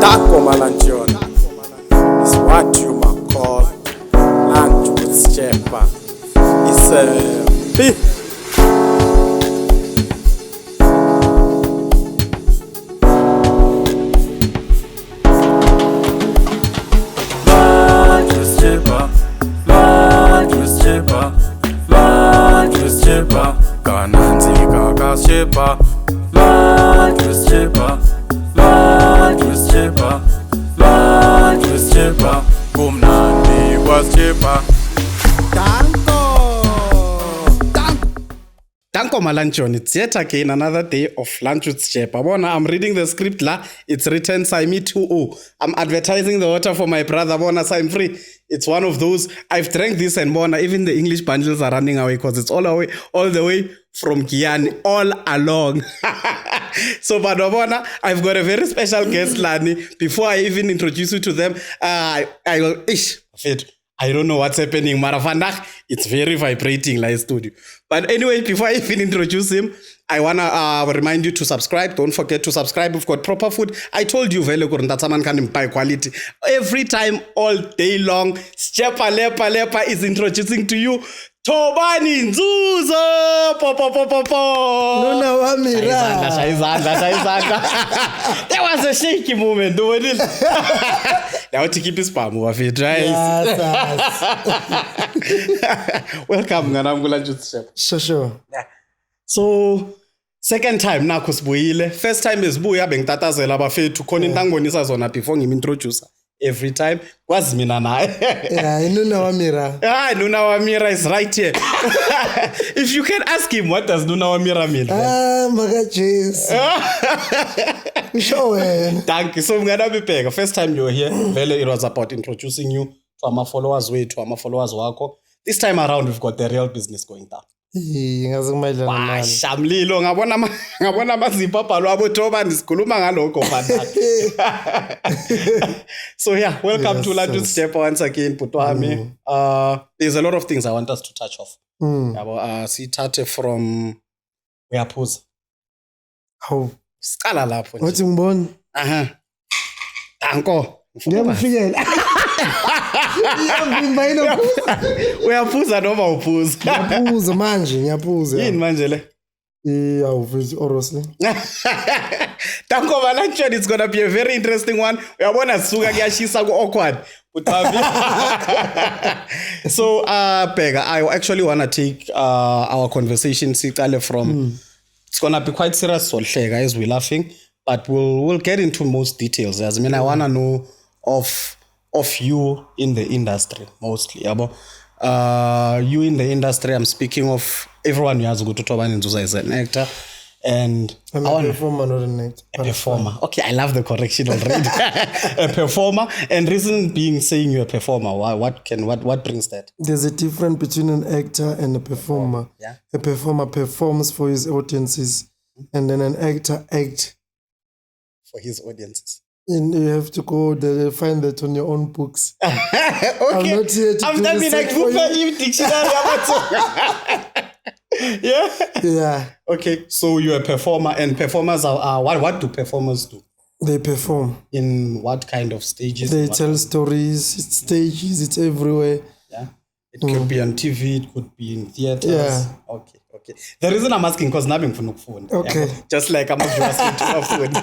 Tako Malanjon is what you might call lunch with Sjepa. It's a big lunch with Sjepa, lunch with Sjepa, lunch with Sjepa, Kananzi Kaka Sjepa, lunch with Sjepa. Lunch with Sjepa, lunch with Sjepa, kumnandi kwa Sjepa. Danko Malanchon, it's yet again another day of lunch with Sjepa. Bona, I'm reading the script la. It's written Saimi 2-0. I'm advertising the water for my brother. Bona, so I'm free. It's one of those. I've drank this and Bona, even the English bundles are running away because it's all the way from Guyana, all along. So, Badobona, I've got a very special guest, Lani. Before I even introduce you to them, I don't know what's happening. Marafandak, it's very vibrating like studio. But anyway, before I even introduce him, I want to remind you to subscribe. Don't forget to subscribe. We've got proper food. I told you, that someone can buy quality. Every time, all day long, Sjepa Lepa is introducing to you Thobani Nzuza. Nuna wamira. There was a shaky moment. Now to keep his palm off it, right? Welcome, Nganamgula Sjepa. Sure. Yeah. So, second time na kusibuyile. First time is buya bengitatazela abafethu khona into angonisa zona before ngim-introduce. Every time kwazi mina naye. Yeah, Nuna wamira. Nuna wamira is right here. If you can ask him, what does Nuna wamira mean? Maga jeez. Sure. Thank you. So ngana first time you were here, it was about introducing you to our followers wako. This time around we've got the real business going down. Shamlilo ngabona mazipha bhalwa aboThoba ndisikhuluma ngaloko So yeah, welcome to Lunch with Sjepa once again, Putwami. There's a lot of things I want us to touch off. Sithathe from uyaphuza. How? Siqala lapho nje. Wathi ngibona? Danko. Ngiyakufikela. Uyaphuza noma uphuza? Ngiyaphuza manje, ngiyaphuza. Yini manje le? Awuvizi orosle. Danko Malanchon, it's going to be a very interesting one. Uyabona sisuka kuyashisa ku-awkward. So, Pega, I actually want to take our conversation from... It's going to be quite serious, guys. We're laughing. But we'll get into most details. I mean, I want to know of you in the industry, mostly. You in the industry, I'm speaking of everyone who has to go to Thobani Nzuza is an actor. And I'm a performer, not an actor. A performer. Okay, I love the correction already. A performer. And reason being saying you're a performer, what brings that? There's a difference between an actor and a performer. Yeah. A performer performs for his audiences, and then an actor acts for his audiences. And you have to go there, find that on your own books. Okay. I'm not here to do research for you. Dictionary. Yeah. Okay, so you're a performer, and performers are what do performers do? They perform. In what kind of stages? They tell stories, it's stages, it's everywhere. Yeah. It could be on TV, it could be in theaters. Yeah. Okay. The reason I'm asking because nothing for no phone. Okay. Yeah, just like I'm asking to your phone.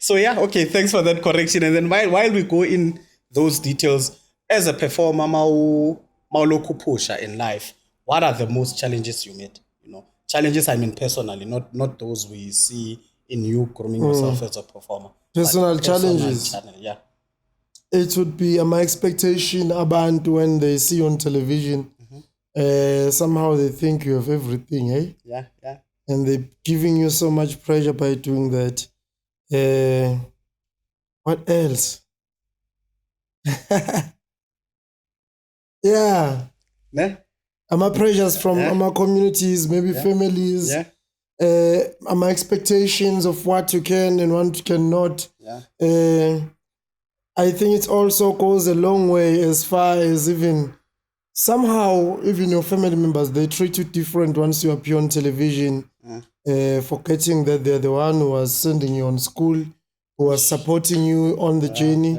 So yeah, okay, thanks for that correction. And then while we go in those details, as a performer, Mauloku pusha in life, what are the most challenges you met? Challenges I mean personally, not those we see in you grooming yourself as a performer. Personal challenges. Yeah. It would be my expectation about when they see you on television. Somehow they think you have everything, eh? Yeah. And they're giving you so much pressure by doing that. What else? Yeah. My pressures from my communities, maybe families. Yeah. My expectations of what you can and what you cannot. Yeah. I think it also goes a long way as far as even your family members, they treat you different once you appear on television, forgetting that they're the one who was sending you on school, who was supporting you on the journey.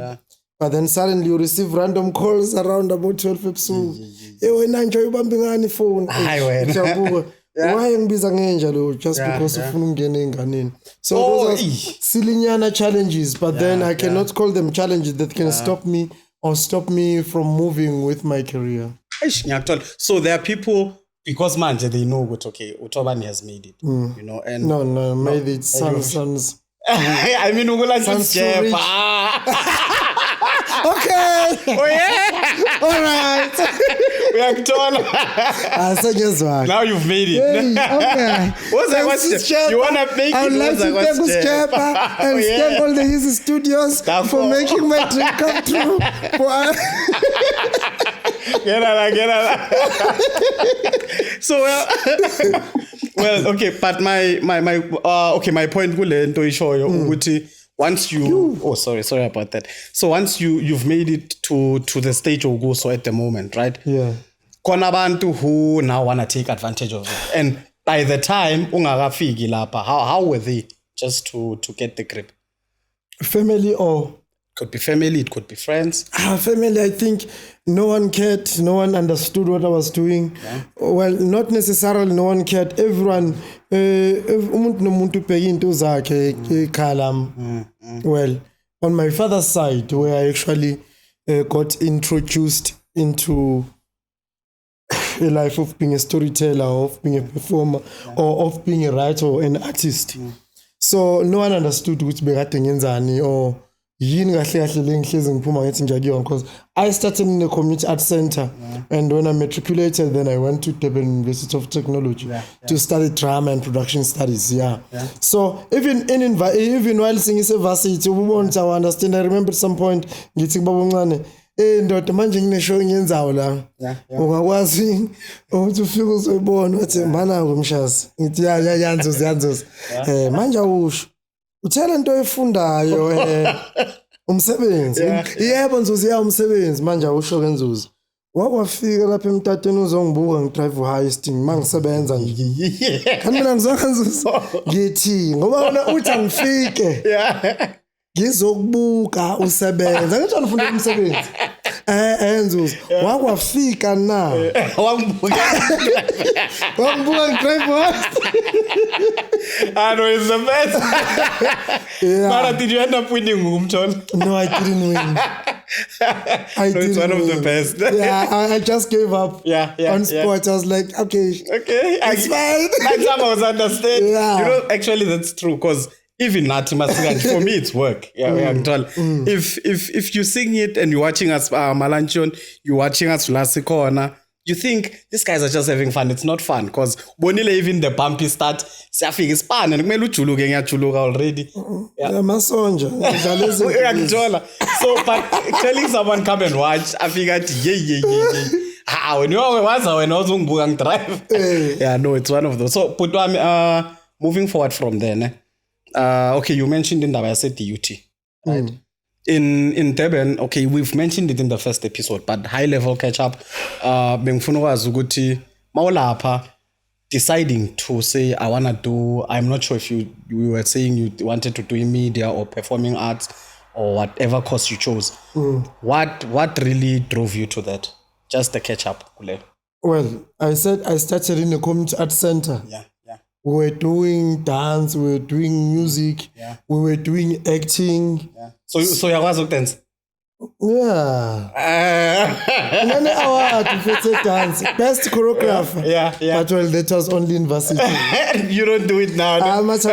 But then suddenly you receive random calls around about 12 episodes. Hey, wena nje ubambe ngani phone? Hayi wena. Jabuka. Why ngibiza ngenja lo just because ufuna ungena enganeni. So those are silly challenges, but then I cannot call them challenges that can stop me or stop me from moving with my career. So there are people, because manje they know what Thobani has made it, you know, and no, made it sons. I mean, Sjepa. Okay. Oh yeah. All right. We are told. So just one. Now you've made it. Hey, okay. What's that question? You wanna make it? I would like to thank Sjepa and thank all the Easy Studios for making my dream come true. Get out. So well, okay, but my point kule show you once you sorry about that. So once you've made it to the stage of go so at the moment, right? Yeah. Khona abantu who now want to take advantage of it. And by the time ungakafiki lapha, how were they just to get the grip? Family or could be family, it could be friends. Family, I think no one cared, no one understood what I was doing. Yeah. Well, not necessarily no one cared. Everyone, well, on my father's side, where I actually got introduced into a life of being a storyteller, of being a performer, or of being a writer or an artist. So no one understood which begatengenzani or because I started in the community art center, and when I matriculated, then I went to Durban University of Technology to study drama and production studies. So even while singing varsity, we want to understand. I remember at some point getting ndoda manje ngineshow ngiyenzayo la ungakwazi ukuthi ufike uzobona wathi mana ngomshazi ngithi yanzuza manje usho uthela into efundayo umsebenzi yebo Nzuza umsebenzi manje usho ke Nzuza wakwafika lapha emtatweni uzongibuka ngidrive highest mangisebenza nje kanti mina ngizokha Nzuza ngithi ngoba wona uthi angifike ngizokubuka usebenza ngithi ngifunda umsebenzi Nzuza wakwafika na wangibuka ngidrive highest I know it's the best. But did you end up winning, Umtol? No, I didn't win. It's one of the best. I just gave up. On spot. I was like, okay, it's fine. That's how I was understanding. Yeah. You know, actually, that's true because even Nati Masigan, for me, it's work. If you sing it and you're watching us, Malanchon, you're watching us Lasikona. You think these guys are just having fun. It's not fun because bonile even the bumpy start. Siyafika ispan and kumele ujuluke ngiyajuluka already. Masonja. So but telling someone come and watch, I figured when you was when I was going drive. No, it's one of those. So but moving forward from there, okay, you mentioned in the I said DUT, right? In Durban, okay, we've mentioned it in the first episode, but high level catch up, bengifuna ukwazi ukuthi mawulapha deciding to say I'm not sure if you were saying you wanted to do media or performing arts or whatever course you chose. What really drove you to that? Just the catch up, Kule. Well, I said I started in a community art center. We were doing dance, we were doing music, we were doing acting. So you was dance? Yeah. Many award to dance. Best choreographer. But well, that was only in varsity. You don't do it now. But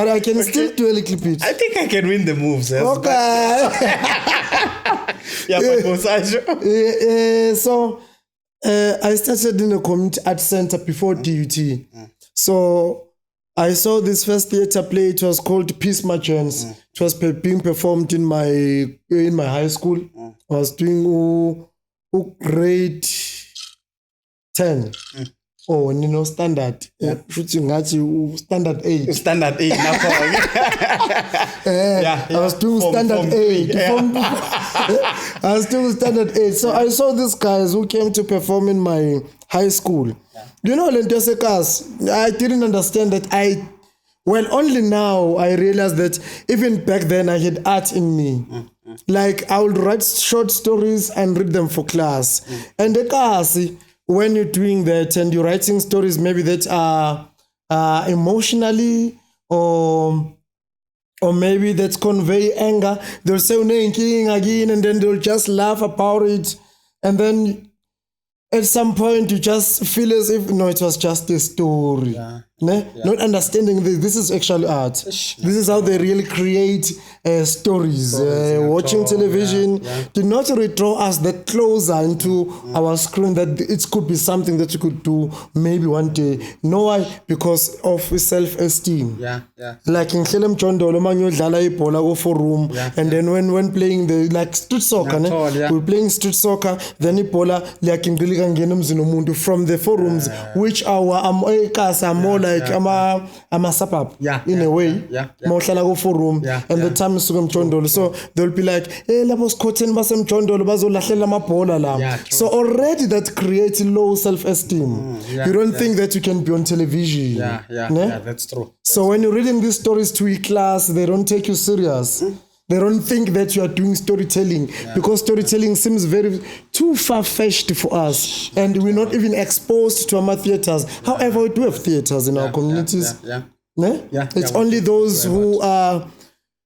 I can still do a little bit. I think I can win the moves. Okay. So I started in a community art center before DUT. So I saw this first theater play. It was called Peace Merchants. It was being performed in my high school. I was doing grade 10. Standard. Standard 8. Standard 8. I was doing standard 8. I was doing standard 8. So I saw these guys who came to perform in my high school. You know, Lentesekas, I didn't understand that Well, only now I realized that even back then I had art in me. Like I would write short stories and read them for class. And when you're doing that and you're writing stories maybe that are emotionally or maybe that convey anger, they'll say king again and then they'll just laugh about it. And then at some point you just feel as if no, it was just a story. Not understanding this is actually art. This is how they really create stories. Watching television did not really draw us that closer into our screen that it could be something that you could do maybe one day. No, why? Because of self-esteem. Like in Khelem Chondolo, man you dlala ibola go for room, and then when playing the like street soccer, we're playing street soccer, then ibola liyakingilika ngena emzini umuntu from the forums, which are more like I'm a suburb in a way. Mohlala go for room, and the time is Mchondolo. So they'll be like, hey, labos cotton basem Mchondolo bazolahlela amabhola la. So already that creates low self-esteem. You don't think that you can be on television. That's true. So when you're reading these stories to a class, they don't take you serious. They don't think that you are doing storytelling because storytelling seems very too far-fetched for us, and we're not even exposed to our theaters. However, we do have theaters in our communities. It's only those who are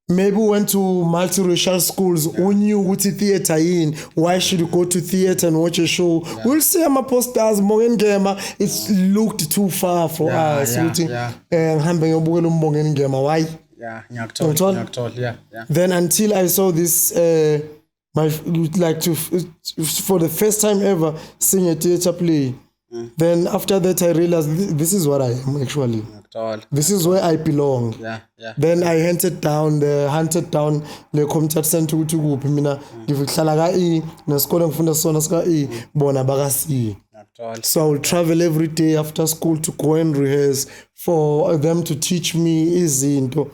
maybe went to multiracial schools who knew what the theater in. Why should you go to theater and watch a show? We'll see my posters. It's looked too far for us. Why? Then until I saw this, for the first time ever seeing a theater play. Then after that I realized this is what I am actually. This is where I belong. Then I hunted down the community center ukuthi kuphi mina ngihlala ka nesikole ngifunda sona sika bona bakasi. So I will travel every day after school to go and rehearse for them to teach me izinto.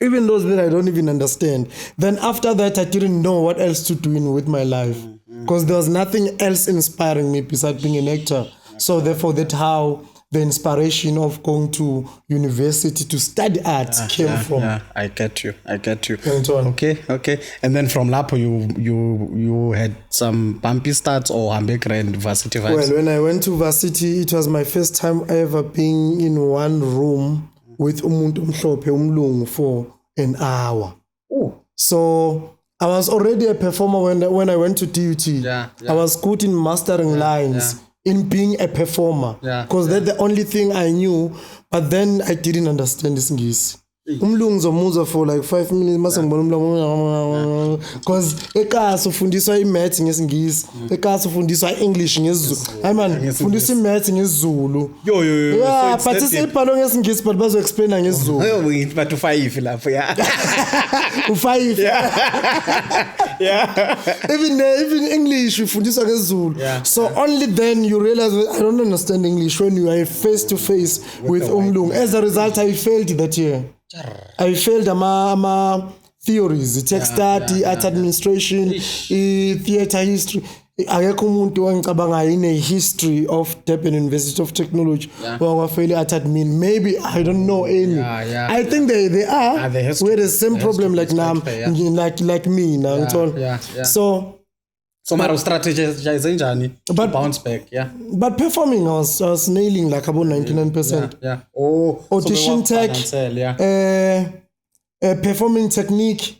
Even those that I don't even understand. Then after that, I didn't know what else to do with my life. Because there was nothing else inspiring me besides being an actor. So therefore, that's how the inspiration of going to university to study art came from. I get you. Okay. And then from Lapo, you had some bumpy starts or Hambekra varsity vibes? Well, when I went to varsity, it was my first time ever being in one room with umuntu omhlophe umlungu for an hour. So I was already a performer when I went to DUT. I was good in mastering lines, in being a performer, because that's the only thing I knew. But then I didn't understand this English. Umlungu zomuza for like 5 minutes because ekhaya ufundiswa imaths ngesingisi, ekhaya ufundiswa English ngesiZulu. Hayi man, ufundiswa imaths ngesiZulu. Yeah, but isibhalo ngesingisi but bazo explain ngesiZulu. But u5 lapho u5. Even English ufundiswa ngesiZulu. So only then you realize I don't understand English when you are face to face with umlungu. As a result, I failed that year. I failed ama theories, text study, art administration, theater history. Akekho umuntu wangicabanga in a history of Durban University of Technology or failure art admin. Maybe I don't know any. I think they are. We had the same problem like now, like me now. So my strategy is but bounce back, But performing, I was nailing like about 99%. Audition tech, performing technique.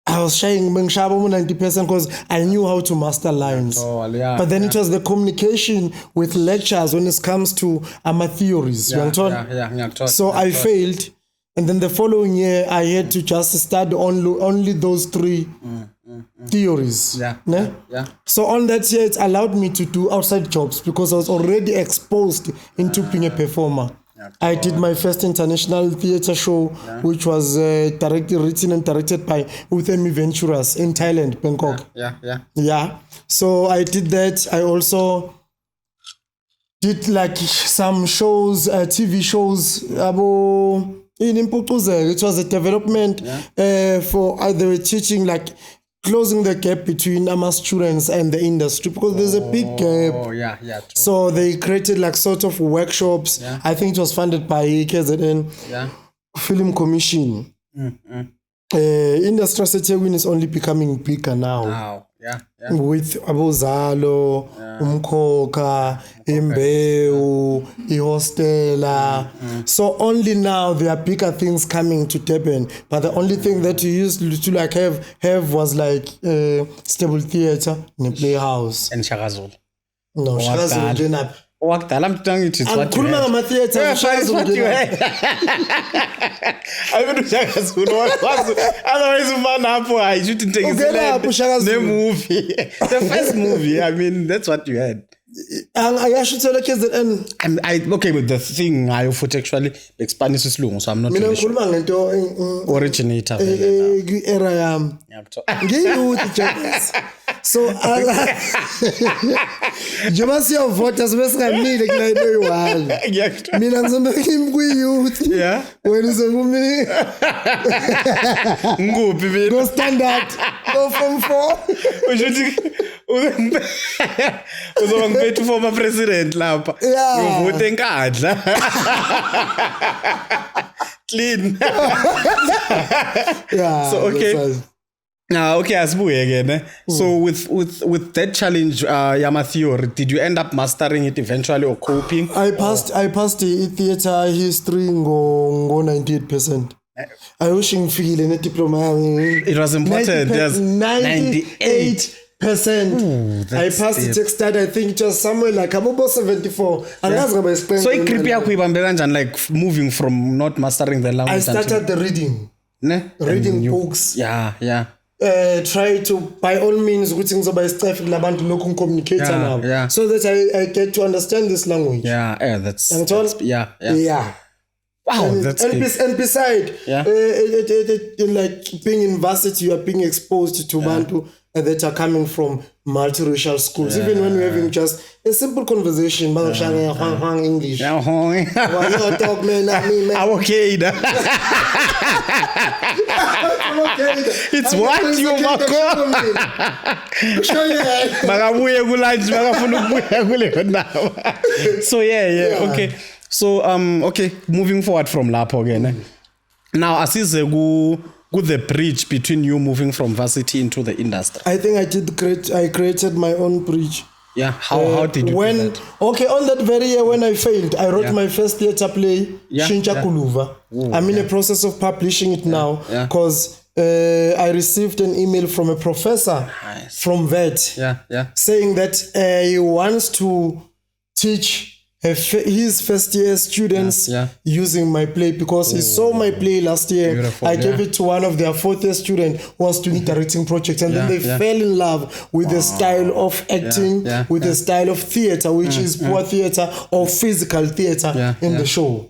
I was shying 90% because I knew how to master lines. But then it was the communication with lectures when it comes to my theories. So I failed. And then the following year, I had to just study only those three theories. So on that year, it allowed me to do outside jobs because I was already exposed into being a performer. I did my first international theater show, which was written and directed by Uthemi Venturas in Thailand, Bangkok. So I did that. I also did like some shows, TV shows in Imputuze. It was a development for they were teaching like closing the gap between our students and the industry because there's a big gap. So they created like sort of workshops. I think it was funded by KZN film commission. Industry setting is only becoming bigger now. Wow. Yeah. With Abozalo, Umkoka, Imbeu, Ihostela. So only now there are bigger things coming to Durban. But the only thing that you used to like have was like stable theater in a playhouse. And Shakazulu. No, Shakazulu didn't have. Wakudala mntanga ithi it's what you had. Angikhuluma ngama-theatre, It's what you had. I mean uShakazulu wakwazi otherwise umana hapo ayishuthi intengiselele movie. The first movie, I mean that's what you had. I should tell the kids that Okay, but the thing I futhi actually expandise isilungu, so I'm not mina really sure. ngikhuluma ngento Originator era yami. Ngiyouth James. So njengoba siyavota sibe singamile kule nto eyi-1 mina ngizomekimi kwi-youth wena uzokumi nguphi mina go standard go form 4 ushuthi uzoba ngiphethe former president lapha uvote enkandla clean. So okay. Okay, asibuye again. So with that challenge, Yama theory, did you end up mastering it eventually or coping? I passed the theater history go 98%. I wish ngifile ne diploma. It was important. 98%. I passed the text study, I think just somewhere like about 74. So it creepy and like moving from not mastering the language. I started the reading. Reading books. Yeah. Try to by all means ukuthi ngizoba isicefe labantu lokhu communicate nabo so that I get to understand this language. That's wow, and beside like being in varsity, you are being exposed to Bantu that are coming from multiracial schools. Even when we're having just a simple conversation, English. Talk, man. Okay. It's what you So okay. So okay, moving forward from lapho again. Now asize ku the bridge between you moving from varsity into the industry. I think I created my own bridge. How did you do that? Okay, on that very year when I failed, I wrote my first theater play, Shincha Kuluva. I'm in the process of publishing it now because I received an email from a professor from VET saying that he wants to teach his first year students using my play because he saw my play last year. Beautiful, I gave it to one of their fourth year students who was doing directing projects, and then they fell in love with the style of acting, with the style of theater, which is poor theater or physical theater in the show.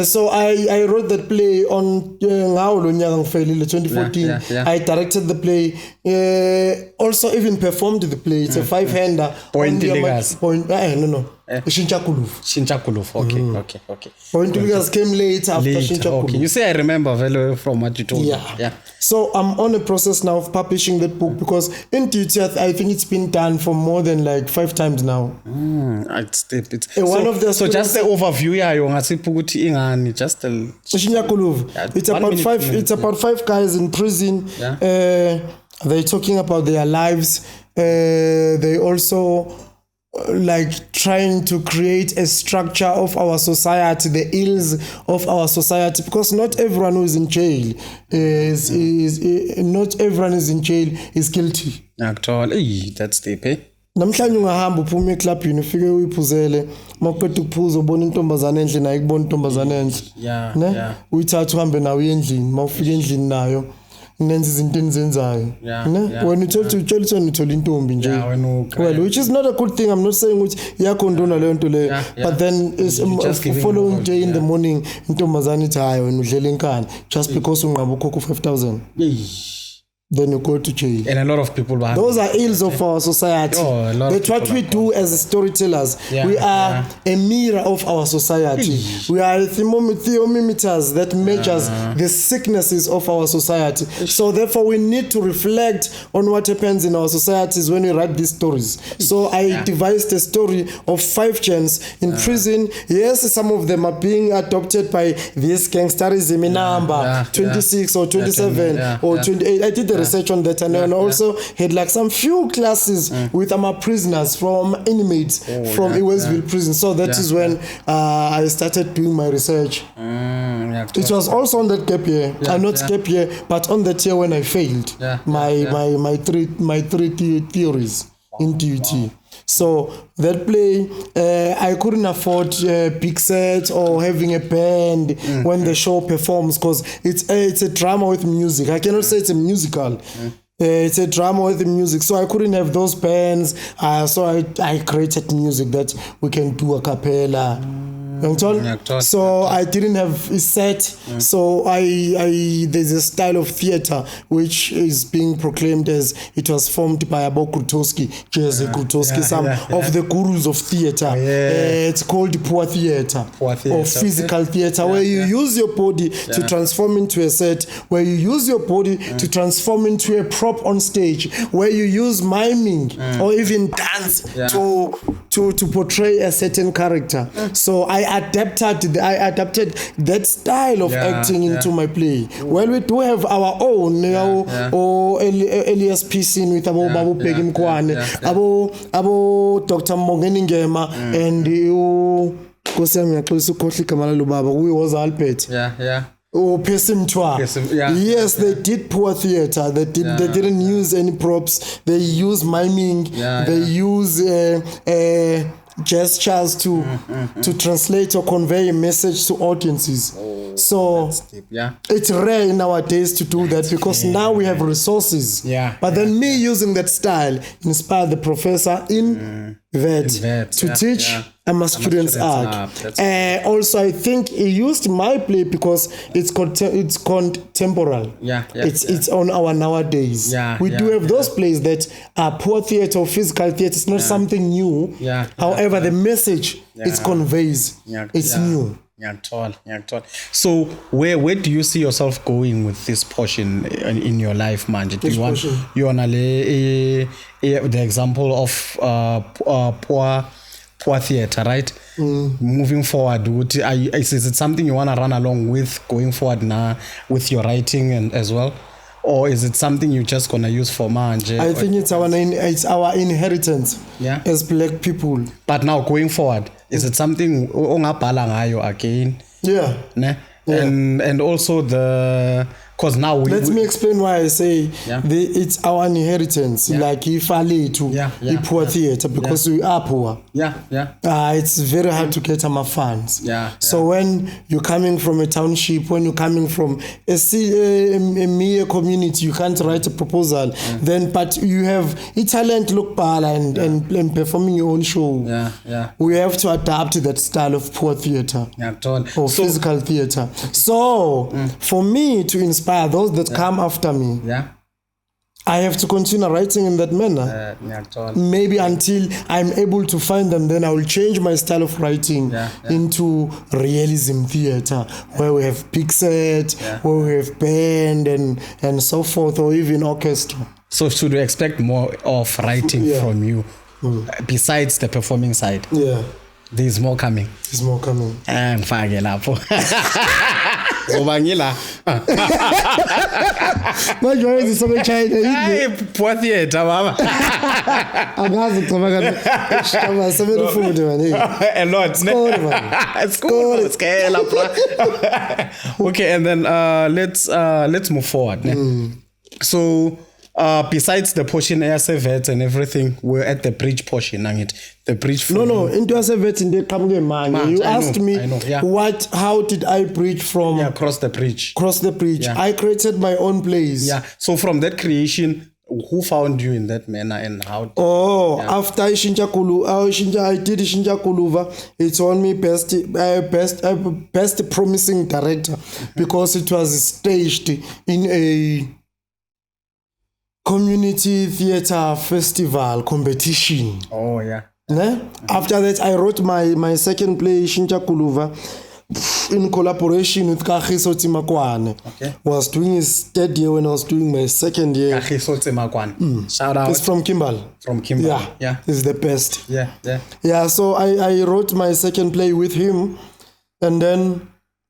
So I wrote that play on 2014. I directed the play, also even performed the play. It's a 5-hander. Point. No. Shinchakuluf. Okay. Point came late after Shinchakuluf. Okay. You say I remember very from what you told me. So I'm on a process now of publishing that book because in theater I think it's been done for more than like 5 times now. So just the overview just it's about 5 guys in prison. They're talking about their lives. They also like trying to create a structure of our society, the ills of our society, because not everyone who is in jail is guilty. Actually, that's deep. Namhlanje ungahamba uphuma eclubini ufike uyiphuzele mawuqeda ukuphuza ubona intombazane endlini ayikubona intombazane endle uyithatha uhambe nawe endlini mawufika endlini nayo nenza izinto enizenzayo wena uthola intombi nje well, which is not a good thing. I'm not saying ukuthi iyakondona leyo nto leyo, but then is following day in the morning intombazane ithi hayi wena udlela enkani just because unqaba ukhokha 5,000. then you go to jail. And a lot of people behind. Those are ills of our society. Oh, a lot of That's what we do as storytellers. Yeah, We are a mirror of our society. We are thermometers that measures the sicknesses of our society. So therefore, we need to reflect on what happens in our societies when we write these stories. So I devised a story of 5 gens in prison. Yes, some of them are being adopted by this gangsterism in number 26 or 27 or 28. I did the research on that, and I also had like some few classes with my prisoners from inmates from Westville prison. So that is when I started doing my research. It was also on that gap year, not gap year, but on that year when I failed my three theories in DUT. So that play, I couldn't afford big sets or having a band when the show performs, because it's a drama with music. I cannot say it's a musical. It's a drama with music, so I couldn't have those bands. So I created music that we can do a cappella. So I didn't have a set. So there's a style of theater which is being proclaimed as it was formed by Abo Krutowski, Jerzy Krutowski, some of the gurus of theater. It's called poor theater or physical theater, where you use your body to transform into a set, where you use your body to transform into a prop on stage, where you use miming or even dance to portray a certain character. So I adapted that style of acting into my play. Well, we do have our own, or Elias Pisin with Babu Pegim Kwane, Abo Dr. Mongeni Ngema, and who was Alpet. Oh, Pesim Twa. Yes, they did poor theater. They didn't use any props. They used miming. They use gestures to translate or convey a message to audiences. So it's rare nowadays to do that, because now we have resources. But then me using that style inspired the professor in VET to teach a students art. Also, I think he used my play because it's contemporary. It's on our nowadays. We do have those plays that are poor theater or physical theater. It's not something new. However, the message it conveys, it's new. So where do you see yourself going with this portion in your life, Manje? Do you want the example of poor theater, right? Moving forward, is it something you want to run along with going forward now with your writing and as well? Or is it something you're just going to use for Manje? I think it's our inheritance as black people. But now going forward, is it something ongabhala ngayo again? And also because now let me explain why I say it's our inheritance. Like if to poor theater, because we are poor. It's very hard to get our funds. So when you're coming from a township, when you're coming from a mere community, you can't write a proposal. Then, but you have a talent, look and performing your own show. We have to adapt to that style of poor theater or physical theater. So for me to inspire those that come after me, I have to continue writing in that manner. Maybe until I'm able to find them, then I will change my style of writing into realism theater, where we have big set, where we have band and so forth, or even orchestra. So should we expect more of writing from you besides the performing side? There's more coming. There's more coming. And lapho. Zobangila. Manje wayenzisa beChina. Poor theater mama. Angazi cabanga shama sebenza ufunde manje. A lot. School scale up. Okay, and then let's move forward. So besides the portion airset and everything, we're at the bridge portion, the bridge. No, into airset in the man. You asked me how did I bridge from cross the bridge. I created my own place. So from that creation, who found you in that manner and how? After I did Shinja Kuluva, it's on me best promising director because it was staged in a community theatre festival competition. Oh, yeah. Ne? After that, I wrote my second play, Shincha Kuluva, in collaboration with Kagiso Timakwane. Okay. Was doing his third year when I was doing my second year. Kagiso Timakwane. Shout out. It's from Kimball. From Kimball. Yeah, Yeah. It's the best. Yeah, yeah. Yeah, so I wrote my second play with him, and then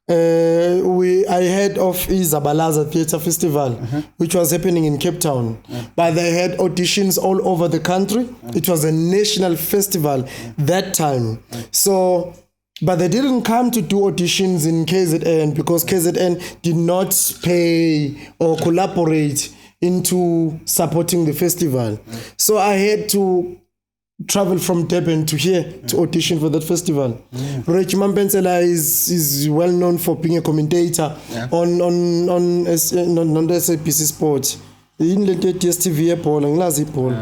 I heard of Izabalaza Theatre Festival, which was happening in Cape Town. But they had auditions all over the country. It was a national festival that time. So, but they didn't come to do auditions in KZN because KZN did not pay or collaborate into supporting the festival. So I had to travel from Durban to here to audition for that festival. Rich Mampensela is well known for being a commentator on the SABC Sport. In the DSTV ball and Lazi ball.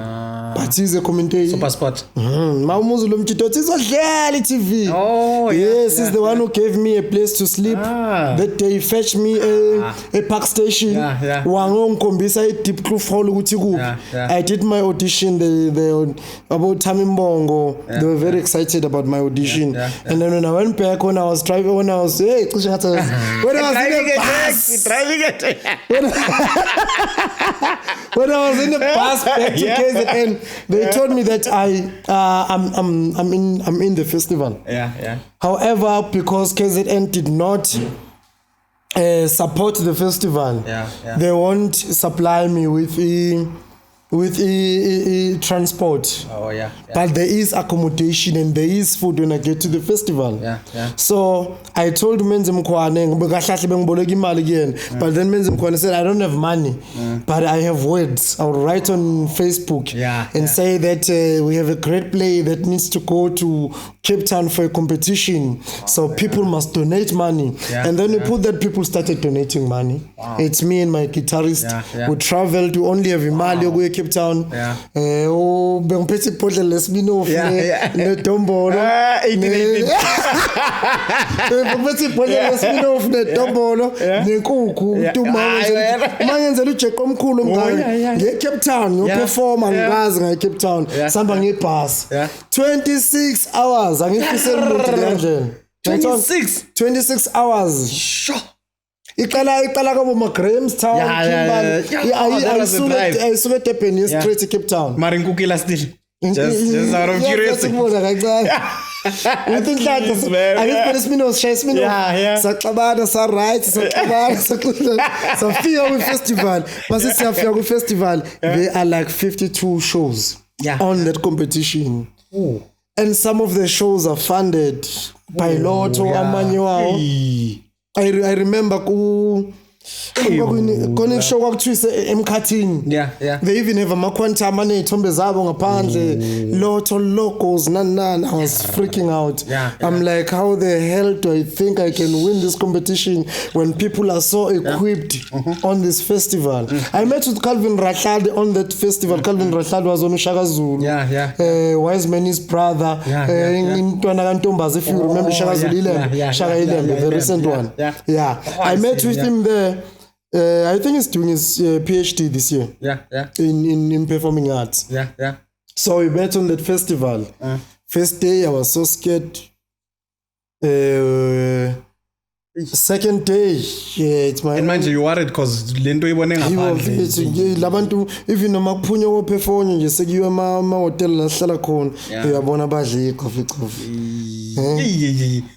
But he's a commentator. Super Sport. Muslim is on TV. Oh, yeah. Yes, he's the one who gave me a place to sleep. That day, fetched me a park station. Wangong Kombisa Deep Kloof Hall. I did my audition about Tamimbongo. They were very excited about my audition. And then when I went back, when I was driving, when I was in the bus, when I was in the bus back to KZN, they told me that I'm in the festival. Yeah. However, because KZN did not support the festival, they won't supply me with transport. Oh, yeah. But there is accommodation and there is food when I get to the festival. So I told Menzi Mkwane, but then Menzi Mkwane said, I don't have money, but I have words. I'll write on Facebook and say that we have a great play that needs to go to Cape Town for a competition. So people must donate money. And then we put that people started donating money. It's me and my guitarist. We traveled to only have Imali, Cape Town. Bengiphethe ibhodlela lesibinofu nedombolo. Bengiphethe ibhodlela lesibinofu nedombolo nenkukhu. Mangenzela uJeqo omkhulu omngaka ngeCape Town ngoperforma ngikazi ngaeCape Town. Sihamba ngebhasi. 26 hours angifisela umuntu ndendlela. 26 hours. Sure. Iqala kabo Grahamstown, Kimberley. I saw it happen straight to Cape Town. Marinkukila still. Just out of curiosity. I think that is I guess Saxabana, right, Safia Festival. But it's Safia Festival. There are like 52 shows on that competition. And some of the shows are funded by Lotto Amanyuao. I remember kone show kwakuthiwa emkhathini. They even have amaquantum anezithombe zabo ngaphandle. Lotto logos none. I was freaking out. I'm like, how the hell do I think I can win this competition when people are so equipped on this festival? I met with Calvin Rashad on that festival. Calvin Rashad was on Shaka Zulu. Wise Man's brother. In Ntombazi, if you remember Shaka Zulu, Shaka Ilembe, the recent one. I met with him there. I think he's doing his PhD this year. In performing arts. So we met on that festival. First day I was so scared. Second day, it's my. And mind you worried because Lendo ibone ngaphandle. Labantu even noma kuphunya wo perform nje sekuyiwe ama hotel la hlala khona uyabona badle coffee.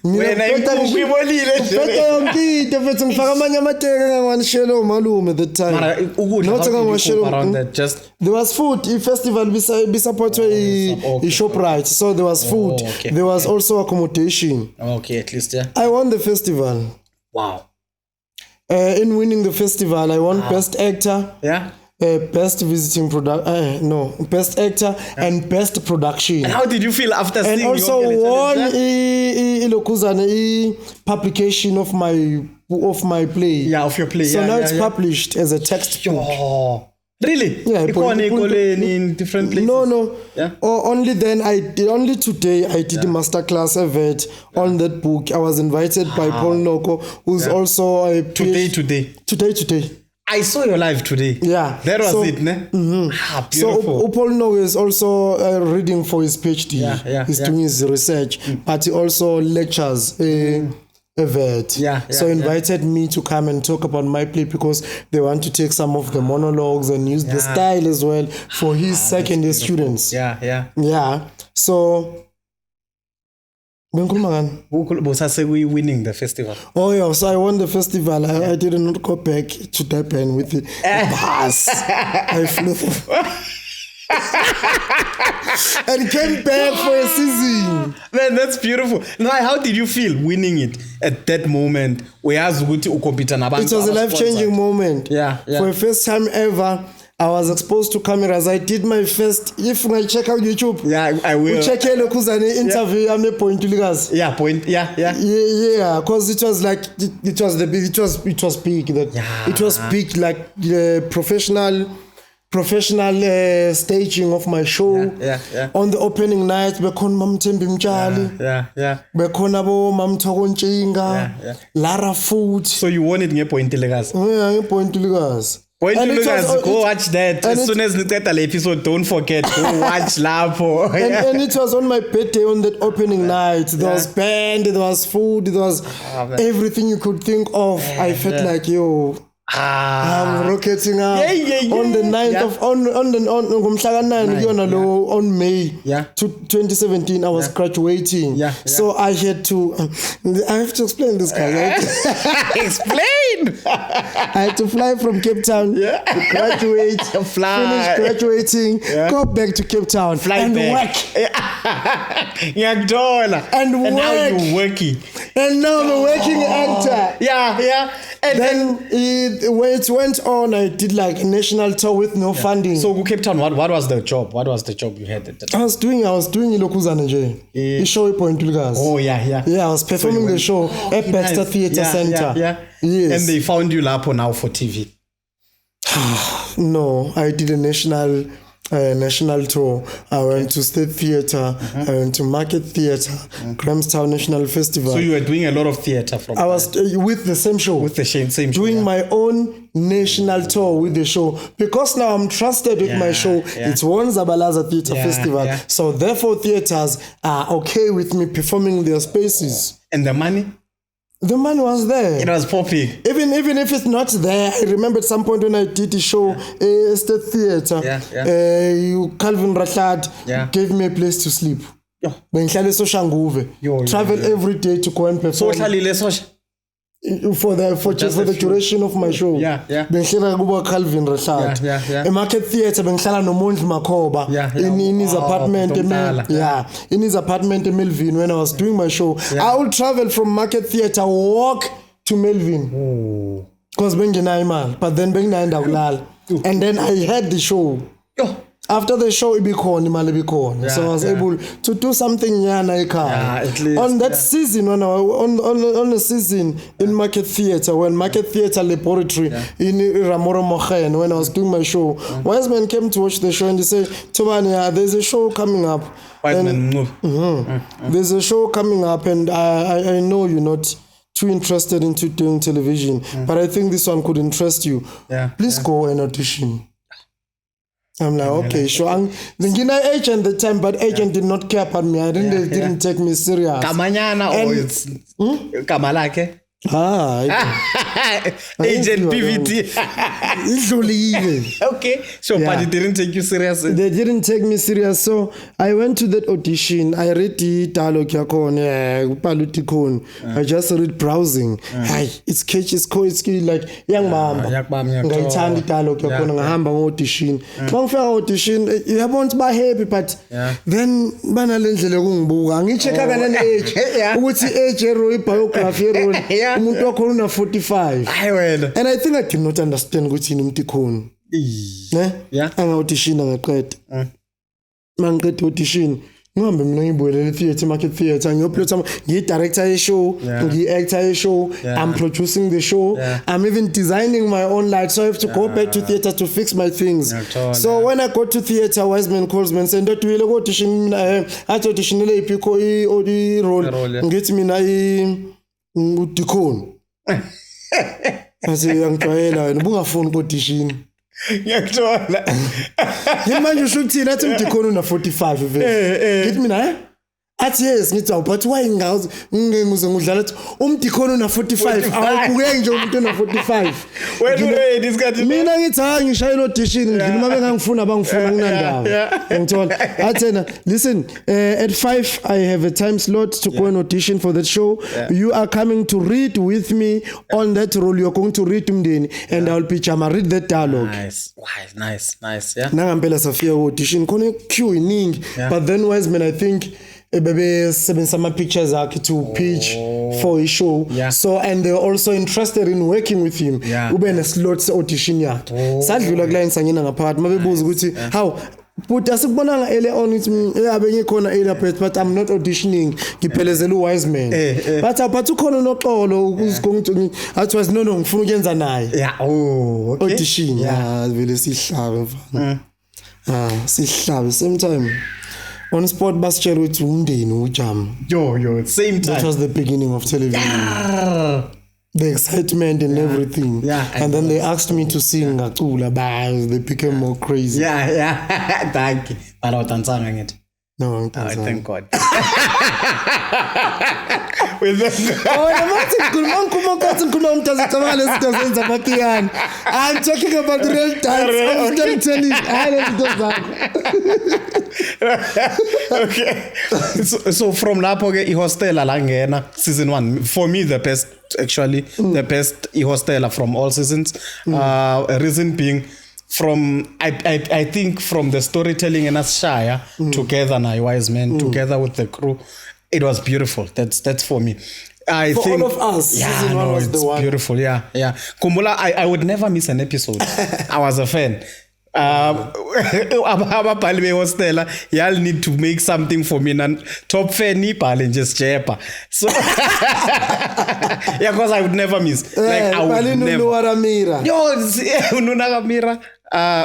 Wena ikuyibonile nje. Yonke into ngifaka amanye amateka ngangwanishelo malume that time. Mara ukudla around that just there was food. The festival be supported a Shoprite, so there was food. There was also accommodation. Okay, at least I won the festival. Wow. In winning the festival, I won Best Actor. Best visiting Best Actor and Best Production. And how did you feel after seeing? And also won a publication of my play. Of your play. So now it's published as a textbook. Really? In different places? No. Only today I did a masterclass event on that book. I was invited by Paul Noko, who's also a Today. Today. I saw your live today. Yeah. That was So- it, ne? Ah, So beautiful. Upolno is also reading for his PhD. He's doing his research, but he also lectures. Vet. So invited me to come and talk about my play because they want to take some of the monologues and use the style as well for his second year students. Yeah. So We winning the festival. oh yeah, so I won the festival. I did not go back to Durban with the bus. I flew and came back for a season. Man, that's beautiful. Now, how did you feel winning it at that moment? It was a life-changing moment. Yeah. For the first time ever, I was exposed to cameras. I did my first. If I check out YouTube, I will. Check Kuzani interview. I'm a point to Ligas. Yeah, point. Yeah. Yeah, because it was like it was big. It was big, like the professional staging of my show. On the opening night, bekhona Mamthembi Mtshali. Bekhona bo Mamthoko Ntshinga. Lara Food. So you won it nge point legas. Yeah, point to Ligas. Point to Ligas, go watch that. As soon as the episode, don't forget, go watch Lapo. And it was on my birthday on that opening night. There was band, there was food, there was everything you could think of. I felt like, yo, I'm rocketing up on the 9th of on May 2017. I was graduating, so I had to. I have to explain this guy. Right? Explain. I had to fly from Cape Town to graduate, finish graduating, go back to Cape Town, and back. work. And now you're working. And now I'm a working actor. Yeah. And then when it went on, I did like a national tour with no funding. So Cape Town, what was the job? What was the job you had at the time? I was doing Ilokuzana J. The show Point Lugas. Oh yeah. Yeah, I was performing the show at Baxter Theatre Center. Yeah. Yes. And they found you Lapo now for TV. No, I did a national tour. I went to State Theatre, I went to Market Theatre, Grahamstown National Festival. So you were doing a lot of theatre from I was with the same show. With the same show. Doing my own national tour with the show. Because now I'm trusted with my show. It's one Zabalaza Theatre Festival. So therefore theatres are okay with me performing their spaces. And the money? The money was there. It was popping. Even if it's not there, I remember at some point when I did the show, State Theatre, Calvin Rashad gave me a place to sleep. Travel every day to go and perform. For the duration of my show. Calvin Rashad. A Market Theatre, Makoba in his apartment. In his apartment in Melvin when I was doing my show. I would travel from Market Theatre, walk to Melvin. Because but then and then I had the show. After the show, so I was able to do something at least. On that season, on the season in Market Theatre, when Market Theatre Laboratory in Ramoro Mochen, when I was doing my show, Wiseman came to watch the show and they said, Thobani, there's a show coming up. There's a show coming up, and I know you're not too interested into doing television, but I think this one could interest you. Please go and audition. I'm like, okay, sure. I'm thinking I agent at the time, but agent did not care about me. I didn't take me serious. Kamanyana or it's Kamalake? Agent PVT. Okay, so but it didn't take you serious. They didn't take me serious, so I went to that audition. I read the dialogue. I just read browsing. It's catchy, it's cool, it's like young mama. Ngaithanda dialogue yakona ngahamba audition. Audition, I want my happy, but then banalendlela kungibuka. Angichecka kana age. Ukuthi age role biography role. Umuntu wakhona 45. And I think I cannot understand ukuthi umuntu ikhona. Anga-audition angaqeda. Mangiqeda audition, ngihambe mina ngibuyele theatre, Market Theatre, ngiyoplotha, ngiyi-director ye-show, ngiyi-actor ye-show, I'm producing the show, I'm even designing my own lights, so I have to go back to theatre to fix my things. So when I go to theatre, Wiseman calls me and says, "Ndoduyile ku-audition, athi auditionele iphi i-role, ngithi mina uDikon." Athi uyangijwayela wena ubungafuni audition. Ngiyakuthola. Yini manje usho ukuthini athi umdikoni una 45 vele. Ngithi mina athi yes ngithi but why ngazi nginguze ngudlala athi umdikoni una 45 awubukeki nje umuntu una 45. Wena ready isikhathi mina ngithi ngishayela audition ngidlula uma bengangifuna abangifuna kunandaba. Ngithola athena listen at 5 I have a time slot to go and audition for that show. You are coming to read with me on that role. You're going to read umndeni and I'll pitch read that dialogue. Nice. Yeah. Nangempela safika audition khona queue iningi but then Wiseman I think bebe sebenzisa ama pictures akhe to pitch for a show. So and they're also interested in working with him. Ube ne slot audition yakhe. Sadlula kula insangena ngaphakathi mabebuza ukuthi how but asikubonanga early on it yabe ngikhona early but I'm not auditioning ngiphelezela uWiseman but ukhona noxolo ukuzigonga athi was no ngifuna ukuyenza naye okay audition vele sihlabe mfana sihlabe same time on spot basitshela ukuthi umndeni ujama yo same time. That was the beginning of television. The excitement and everything. And then they asked me to sing ngacula they became more crazy. Thank you. But awudansanga ngithi. No, thank God. I'm talking about the real dance. I'm telling you. Okay. So from lapho ke ihostela la ngena season 1 for me the best actually the best ihostela from all seasons. Reason being from I think from the storytelling in Shaya together na Wiseman together with the crew, it was beautiful. That's for me. I for think all of us, season 1 was the one. Beautiful. Kumbula, I would never miss an episode. I was a fan. Ababhali behostela y'all need to make something for me and top fan ibhale nje Sjepa. So because I would never miss. Like I would never. Yo, ununa kamera.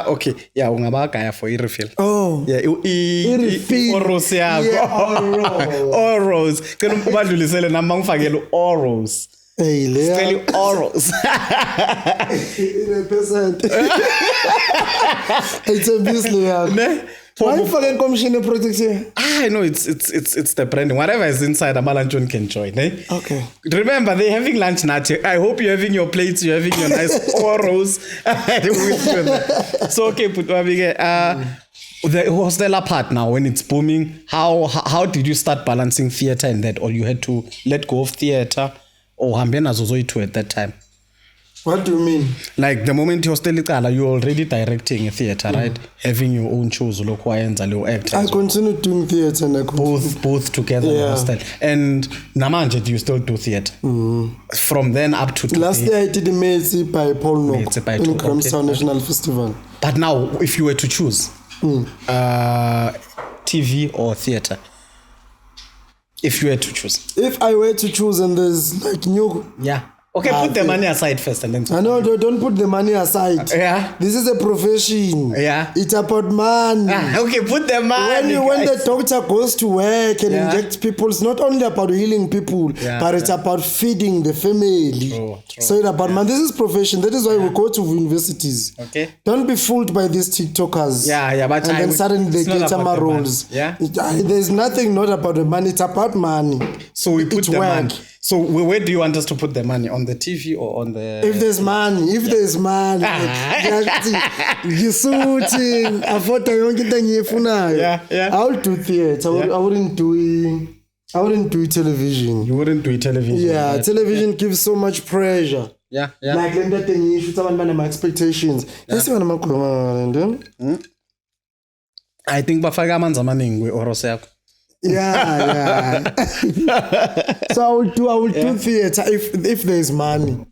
Okay, ungaba gaya for i-refill. Oros yakho. Oros. Kena ubadlulisele nami ngifakele oros. Hey, Leah. Oros. It's a business. Why you fucking commission project here? I know it's the branding. Whatever is inside, Amalanchon can join. Okay. Remember, they're having lunch now. I hope you're having your plates, you're having your nice oros. So okay, put the hostela part now, when it's booming, how did you start balancing theater and that, or you had to let go of theater, or hambena zozoitu at that time? What do you mean? Like the moment you're already directing a theater, right? Having your own shows, actors. I continued doing theater and both together. And Namanje, do you still do theater? From then up to today? Last year I did a Mezi by Paul Nock in Grahamstown National Festival. But now, if you were to choose TV or theater, if you were to choose, if I were to choose, and there's like new, okay, put the money aside first and then. I know, don't put the money aside. This is a profession. It's about money. Okay, put the money. When the doctor goes to work and injects people, it's not only about healing people, but it's about feeding the family. True. So it's about money. This is profession. That is why we go to universities. Okay. Don't be fooled by these TikTokers. But and then suddenly they get some roles. There's nothing not about the money. It's about money. So we put the money. So where do you want us to put the money? On the TV or on the... If there's money. You're shooting. I'll do theater. I wouldn't do television. You wouldn't do television? Yeah, television gives so much pressure. Like that thing, you should have my expectations. I think bafaka amanzi amaningi kwe-oros yakho. So I will do theater if there's money.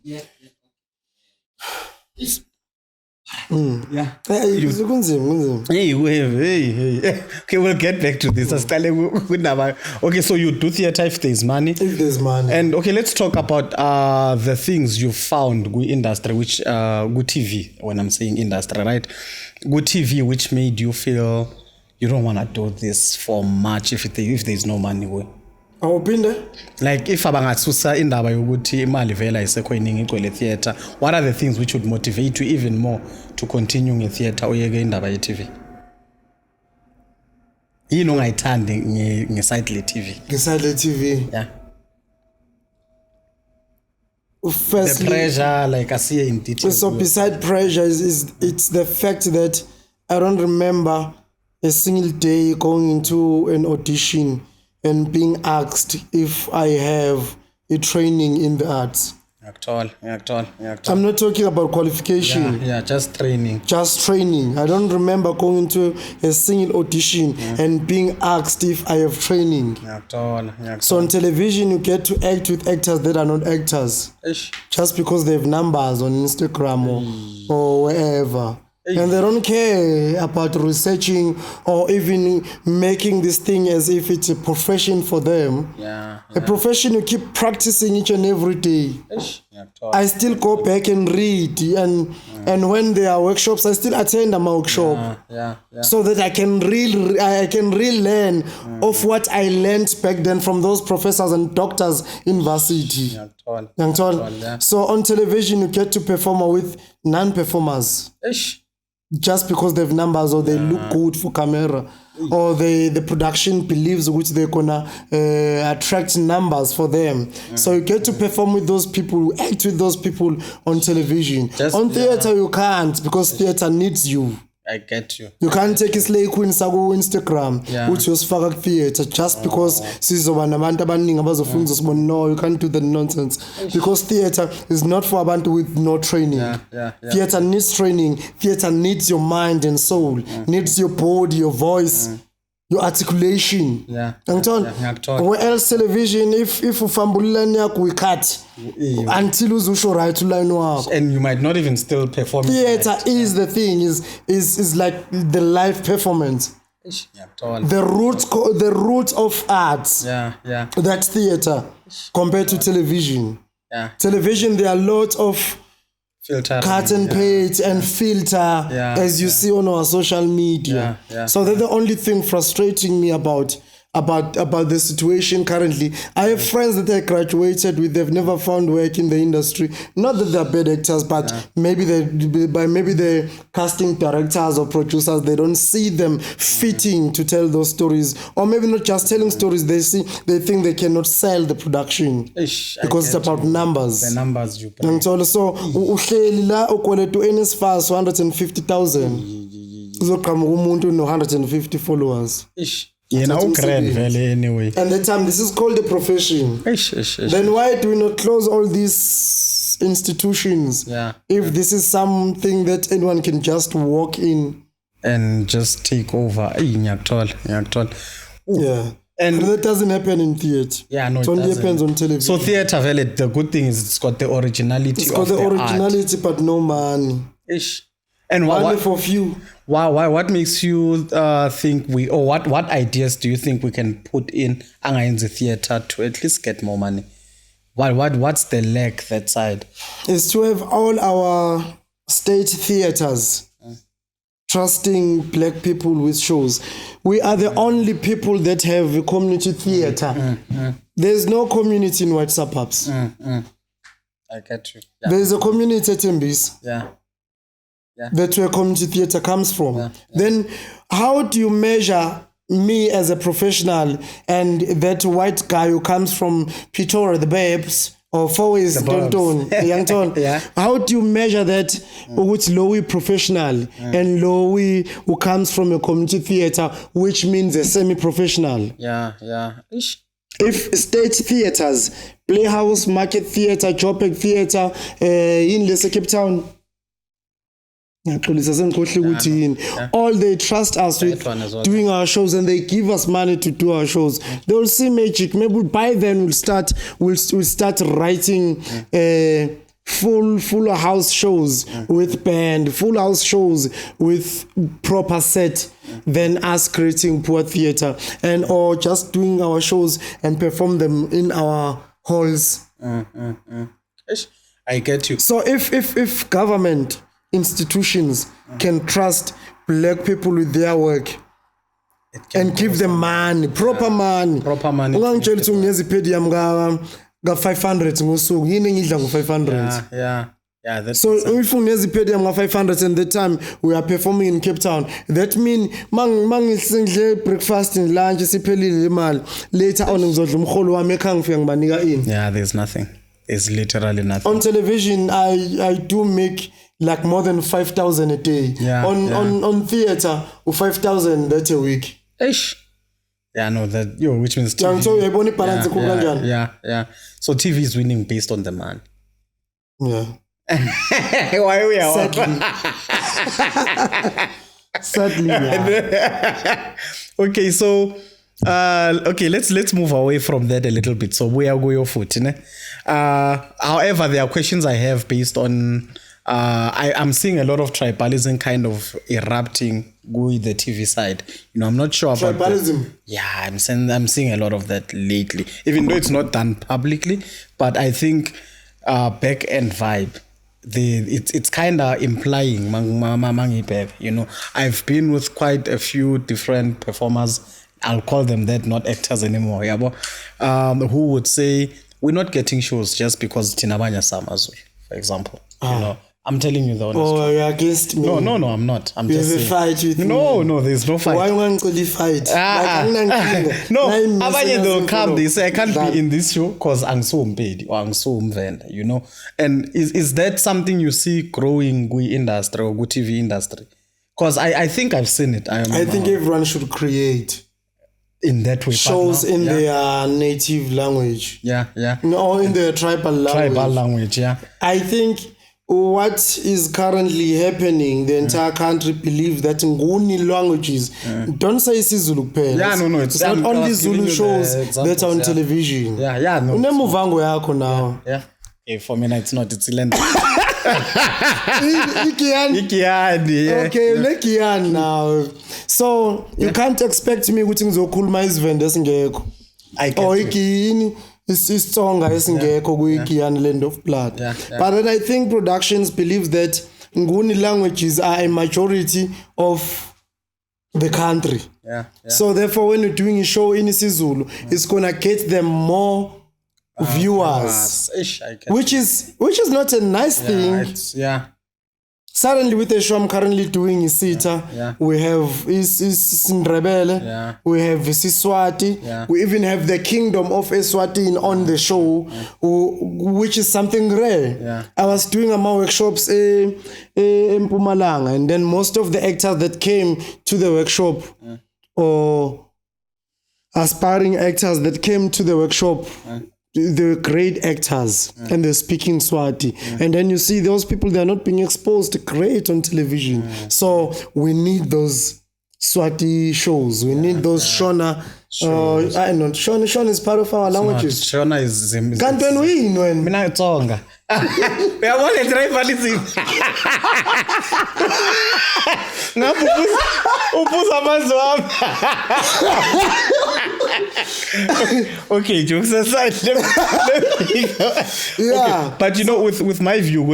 Hey. Okay, we'll get back to this. Okay, so you do theater if there's money. If there's money. And okay, let's talk about the things you found good industry, which good TV. When I'm saying industry, right? Good TV, which made you feel you don't want to do this for much if there's no money. awuphinde Like if abangasusa indaba yokuthi imali vela isekho iningi igcwele theatre, what are the things which would motivate you even more to continue nge-theatre uyeke indaba ye-TV? Yini ongayithandi ngeside le-TV? ngeside le-TV. Yeah. Firstly, The pressure, like asiye in detail. so beside pressure is it's the fact that I don't remember a single day going into an audition and being asked if I have a training in the arts. I'm not talking about qualification. Yeah, just training. Just training. I don't remember going into a single audition and being asked if I have training. So on television, you get to act with actors that are not actors. Just because they have numbers on Instagram or wherever. And they don't care about researching or even making this thing as if it's a profession for them. A profession you keep practicing each and every day. I still go back and read, and when there are workshops, I still attend a workshop so that I can really learn of what I learned back then from those professors and doctors in varsity. So on television, you get to perform with non-performers. Just because they have numbers or they look good for camera or the production believes which they're gonna attract numbers for them. So you get to perform with those people, act with those people on television. On theater you can't, because theater needs you. I get you. You can't take Slay Queen Sago Instagram, which was fuck theater, just because no, you can't do that nonsense. Because theater is not for abantu with no training. Theater needs training. Theater needs your mind and soul, needs your body, your voice, your articulation. Where else television, if ufambulani we cut until uzusho right to line up. And you might not even still perform. Theater is the thing, is like the live performance. The root of arts. That's theater compared to television. Television, there are lots of filter, cut and paste and filter, as you see on our social media. So that's the only thing frustrating me about the situation currently. I have friends that I graduated with, they've never found work in the industry. Not that they're bad actors, but maybe the casting directors or producers, they don't see them fitting to tell those stories. Or maybe not just telling stories, they think they cannot sell the production because it's about numbers. The numbers you bring. And so uhleli la ukwele to NSFAS 150,000. Uzoqhamuka umuntu no 150 followers. Anyway. And that time, this is called a profession. Then why do we not close all these institutions if this is something that anyone can just walk in and just take over? And that doesn't happen in theatre. It only happens on television. So theatre, the good thing is it's got the originality. It's got the originality, art. But no money. And only for few. Why? What makes you think what ideas do you think we can put in the theatre to at least get more money? What's the lack that side? Is to have all our state theatres trusting black people with shows. We are the only people that have a community theatre. There's no community in white suburbs. I get you. There's a community at Tembis. That's where community theatre comes from. Then how do you measure me as a professional and that white guy who comes from Pretoria, the Babes, or Fourways, Youngton? How do you measure that which Lowy professional and Lowy who comes from a community theatre, which means a semi-professional? If state theatres, Playhouse, Market Theatre, Joburg Theatre, in Lesser Cape Town, all they trust us with doing our shows, and they give us money to do our shows. They will see magic. Maybe by then we'll start writing full house shows with band, full house shows with proper set, than us creating poor theatre or just doing our shows and perform them in our halls. I get you. So if government institutions can trust black people with their work, and give them money, proper money. Proper money. Ungangitshela ukuthi ungeza ipedium ka 500 ngosuku yini ngidla ngo 500. Yeah, that's so if ungeza ipedium ka 500 and that time we are performing in Cape Town, that mean mangidle breakfast and lunch siphelile imali, later on ngizodla umholo wami ekhaya ngifika ngibanika ini. Yeah, there's nothing. There's literally nothing. On television I do make like more than 5,000 a day. On theater 5,000 that a week. Ish. Yeah, no, that which means TV. Yeah. So TV is winning based on the man. Yeah. Why we are sadly, yeah. Okay, so let's move away from that a little bit. So we are going foot, however, there are questions I have based on I'm seeing a lot of tribalism kind of erupting with the TV side. I'm not sure about tribalism. I'm seeing a lot of that lately, even though it's not done publicly. But I think back end vibe, it's kind of implying I've been with quite a few different performers. I'll call them that, not actors anymore. Who would say we're not getting shows just because Tinabanya Samazul, for example. I'm telling you the honest truth. Oh, you're against me? No, I'm not. I'm you just saying. You have a fight with me? No, there's no fight. Why won't you fight? No, abanye they'll come, they say, I can't be in this show because I'm so paid or I'm so vendor, And is that something you see growing with industry or with TV industry? Because I think I've seen it. I think everyone should create in that way shows in their native language. No, in their tribal language. I think what is currently happening, the entire country believes that Nguni languages, don't say isiZulu kuphela. It's not only Zulu shows that are on television. No. Unemuvango yako now. Okay, for me it's not, it's Ilenda. Ikiani. Okay, Lekiani now. So you can't expect me ukuthi ngizokhuluma izivende esingekho. Or ikini isitsonga esingekho kuyikiani Land of Blood. But then I think productions believe that Nguni languages are a majority of the country. So therefore when you're doing a show in isiZulu, it's gonna get them more viewers, which is not a nice thing. Suddenly with the show I'm currently doing is Sita, we have Ndrebele, we have Siswati, we even have the Kingdom of Eswatini on the show, which is something rare. I was doing my workshops in Mpumalanga, and then most of the actors that came to the workshop or aspiring actors that came to the workshop, they're great actors and they're speaking Swati. And then you see those people, they're not being exposed to great on television. So we need those Swati shows. We need those Shona. I know Shona is part of our languages. Shona is can't we know? Mina Tonga. We are all a tribalism. Okay, jokes aside. Let me go. Okay. But with my view,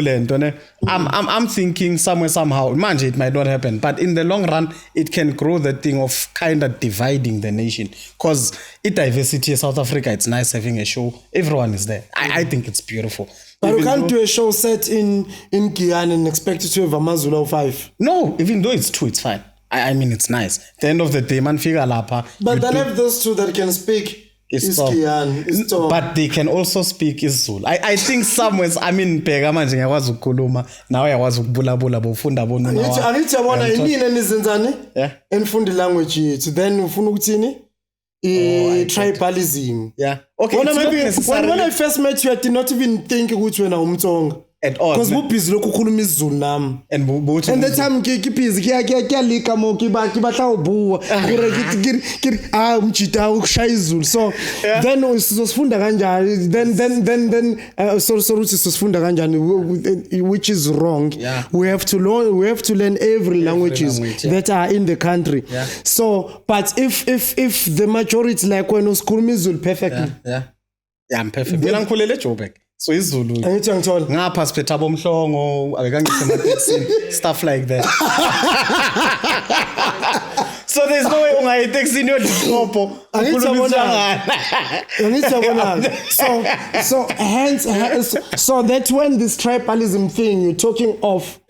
I'm thinking somehow, manje it might not happen, but in the long run, it can grow the thing of kind of dividing the nation. Because diversity in South Africa, it's nice having a show. Everyone is there. I think it's beautiful. But we can't do a show set in Guyana and expect it to have a Mazula 5. No, even though it's 2, it's fine. I mean, it's nice. At the end of the day, man, figure lapa. But then have those 2 that can speak is Guyana. But they can also speak isiZulu. I think somewhere, I mean, Pega manje ngiyakwazi ukukhuluma, nawe uyakwazi ukubulabula bofunda bona nawe. Angithi yabona inini enizenzani? Enifunda language yethu. Then ufuna ukuthini? Tribalism. Okay. When I first met you, I did not even think ukuthi wena umtsonga. At all. Because busy lokhu ukhuluma isiZulu nami. And that time busy kuyalika mo kibatla ubuwa. Umjita ukushaya isiZulu. So then sizofunda kanjani? Then sorry sizofunda kanjani, which is wrong. We have to learn every languages that are in the country. So but if the majority like when usikhuluma isiZulu perfectly. I'm perfect. Mina ngikhulele Joburg. So isiZulu Angithi angithola. ngapha siphetha bomhlongo abekangise stuff like that. So there's no way ungayi taxini yodlopho so hence so that's when this tribalism thing you're talking of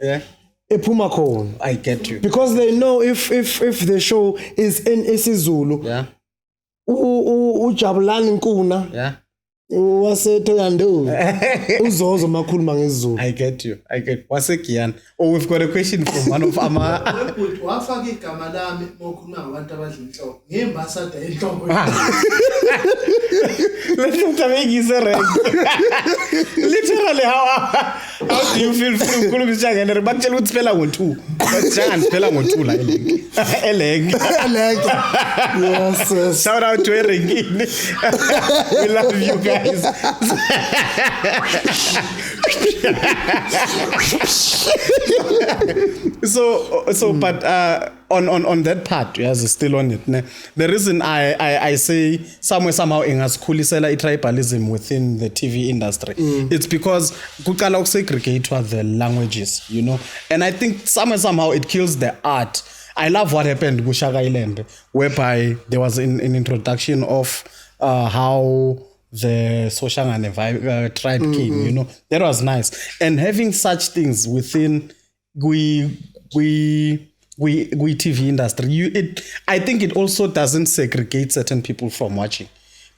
ephuma khona. I get you. Because they know if the show is in isiZulu, ujabulani Nkuna, wasethoyando uzozo makhuluma ngesiZulu. I get you. Wasekian. Oh, we've got a question from one of ama wafaka igama lami mokhuluma ngabantu abadla inhloko ngembasada enhloko. Literally, how do you feel free ukhuluma isijangene bakutshela ukuthi siphela ngo2 bajanga siphela ngo2 la elenge. Yes. Shout out to Erengini. We love you guys. But on that part, yes, still on it. The reason I say somehow ingasikhulisela i-tribalism within the TV industry, it's because kuqala ukusegregate the languages, you know, and I think somehow it kills the art. I love what happened in Shaka Island, whereby there was an introduction of how the Soshangane tribe came, you know. That was nice. And having such things within we TV industry, I think it also doesn't segregate certain people from watching.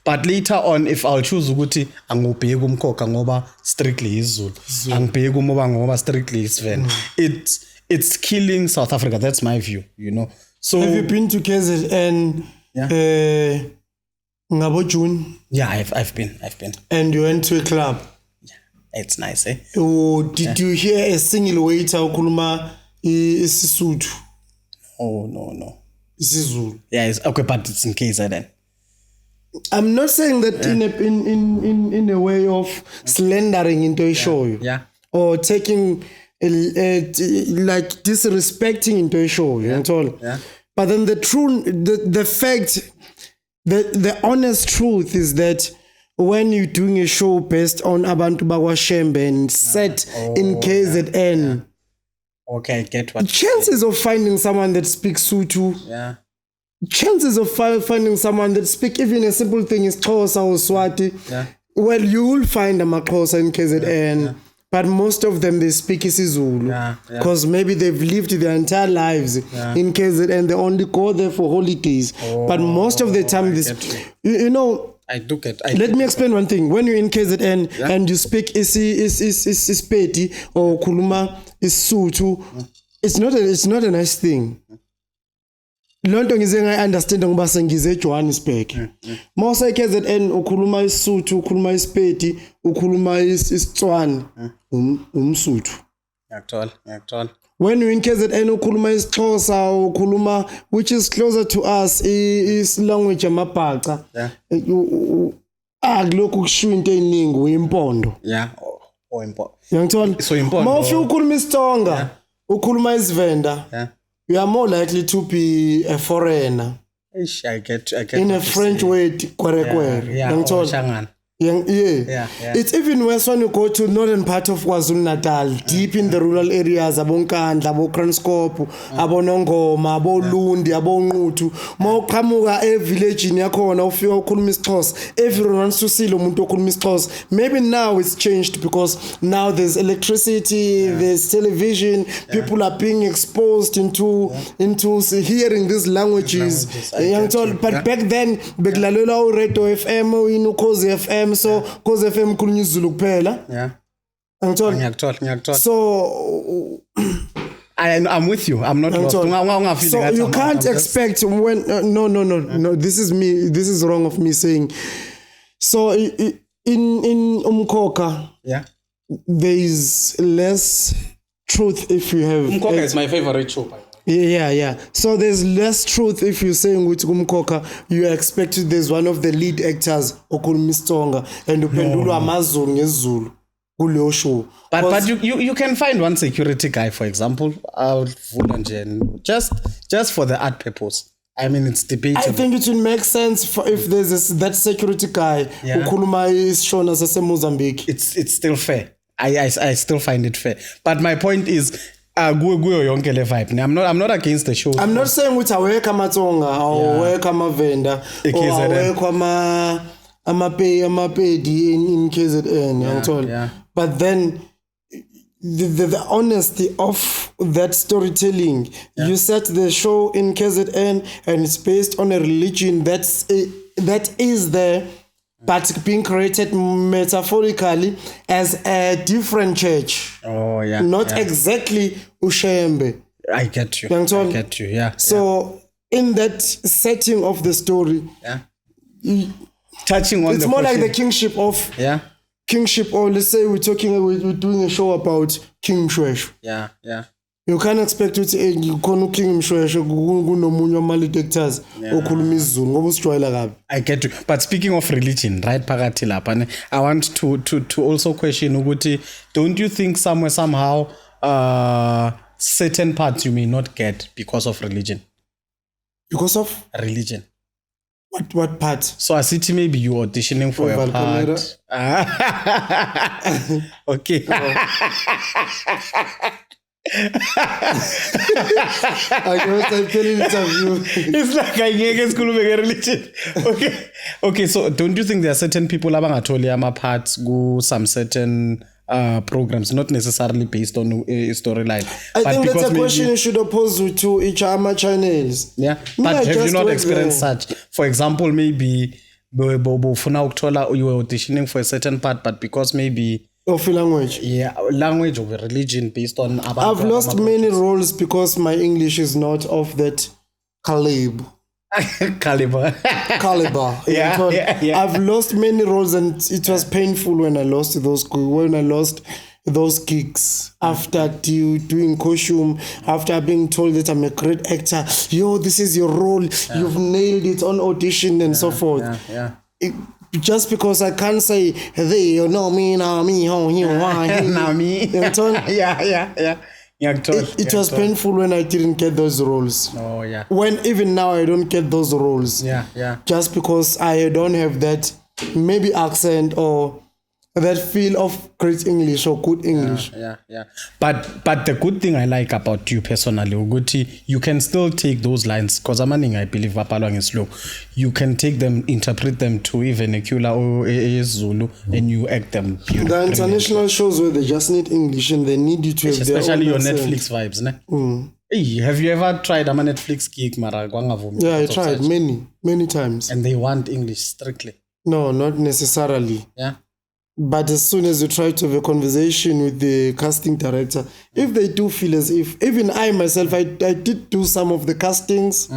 But later on, if I'll choose ukuthi angibheki umkhokha ngoba strictly isiZulu, angibheki umoba ngoba strictly isiVenda, it's killing South Africa. That's my view, you know. So have you been to KZN? Ngabo June? Yeah, I've been. And you went to a club? Yeah, it's nice, eh? Oh, did you hear a single waiter ukhuluma isiSuthu? Oh, no. isiZulu. Yeah, it's okay, but it's in KZN. I'm not saying that in a way of slandering into a show. Yeah. Or taking like disrespecting into a show, you know. Yeah. But then the fact, the honest truth is that when you're doing a show based on Abantu Bagwashembe and set in KZN, okay, I get what. Chances of finding someone that speaks Sotho, chances of finding someone that speaks even a simple thing is Xhosa or Swati. Well, you will find a Xhosa in KZN. But most of them, they speak isiZulu because maybe they've lived their entire lives in KZN and they only go there for holidays. But most of the time, you know, I do get. Let me explain one thing. When you're in KZN and you speak Ispedi or Kuluma Sotho, it's not a nice thing. Lonto ngize understand ngoba sengize eJohannesburg. Mawuse KZN ukhuluma isiSuthu, ukhuluma iSpedi, ukhuluma isiTswana, umSuthu. Ngiyakuthola. When you in KZN ukhuluma isiXhosa, ukhuluma which is closer to us is language yamabhaca. Akulokhu kushiwo into eningi uyimpondo. Yeah. Impondo. Ngiyangithola. So impondo. Mawufika ukhuluma isiTsonga, ukhuluma isiVenda. You are more likely to be a foreigner. I get in a French word, It's even worse when you go to northern part of KwaZulu-Natal, deep in the rural areas, abonkandla, aboKranskop, abonongoma, abolundi, abonqutu. Mawuqhamuka evillage yakhona ufika ukhuluma isiXhosa. Everyone wants to see lo muntu okhuluma isiXhosa. Maybe now it's changed because now there's electricity, there's television, people are being exposed into hearing these languages. But back then, bekulalela uRadio FM, uKhozi FM. So Khosi FM khulunywa isiZulu kuphela. Ngiyakuthola. So I'm with you. I'm not lost. So you can't expect when no, this is me, this is wrong of me saying. So in Umkhokha, there is less truth if you have Umkhokha is my favorite show. Yeah. So there's less truth if you're saying with Umkhokha, you expect there's one of the lead actors okhuluma isiTsonga and uphendulwa amaZulu ngesiZulu kuleyo show. But you can find one security guy, for example, just for the art purpose. I mean, it's debatable. I think it will make sense for if there's that security guy who Kuluma is shown as a Mozambique. It's still fair. I still find it fair. But my point is, vibe. I'm not against the show. I'm not saying which away kamatonga or where kama vendor or where kama amapedi in KZN. Yeah. But then the honesty of that storytelling, you set the show in KZN and it's based on a religion that is there, but being created metaphorically as a different church. Oh yeah. Not exactly Ushembe. I get you. Yeah. So in that setting of the story, touching on it's more like the kingship of kingship, or let's say we're doing a show about King Mshweshwe. Yeah. You can't expect it you King Mshweshwe kunomunye maledictors okhuluma isiZulu ngoba usijwayela kabi. I get you. But speaking of religion, right, phakathi lapha, I want to also question ukuthi, don't you think somehow certain parts you may not get because of religion? Because of religion. What part? So I see maybe you auditioning for your part. Okay. It's like I get school religion. Okay. So don't you think there are certain people abangatoli ama parts go some certain programs, not necessarily based on a storyline? I think that's a question you should pose to each AMA channels. Yeah, but have you not experienced such? For example, maybe you were auditioning for a certain part, but because maybe of language. Yeah, language or religion based on... I've lost many roles because my English is not of that caliber. Caliber. Yeah. I've lost many roles and it was painful when I lost those gigs after doing costume, after being told that I'm a great actor. This is your role. You've nailed it on audition and so forth. Just because I can't say, hey, you know me, now me, now me. Yeah. It was painful when I didn't get those roles. Oh, yeah. When even now I don't get those roles. Yeah. Just because I don't have that maybe accent or that feel of great English or good English. Yeah. But the good thing I like about you personally, Uguti, you can still take those lines, because I believe Wapalwang is slow. You can take them, interpret them to even a Kula or a Zulu, and you act them beautifully. The international shows where they just need English and they need you to have especially their own your accent. Netflix vibes, ne? Hey, have you ever tried a Netflix gig, Mara? Yeah, I tried many times. And they want English strictly? No, not necessarily. Yeah. But as soon as you try to have a conversation with the casting director, if they do feel as if, even I myself, I did do some of the castings.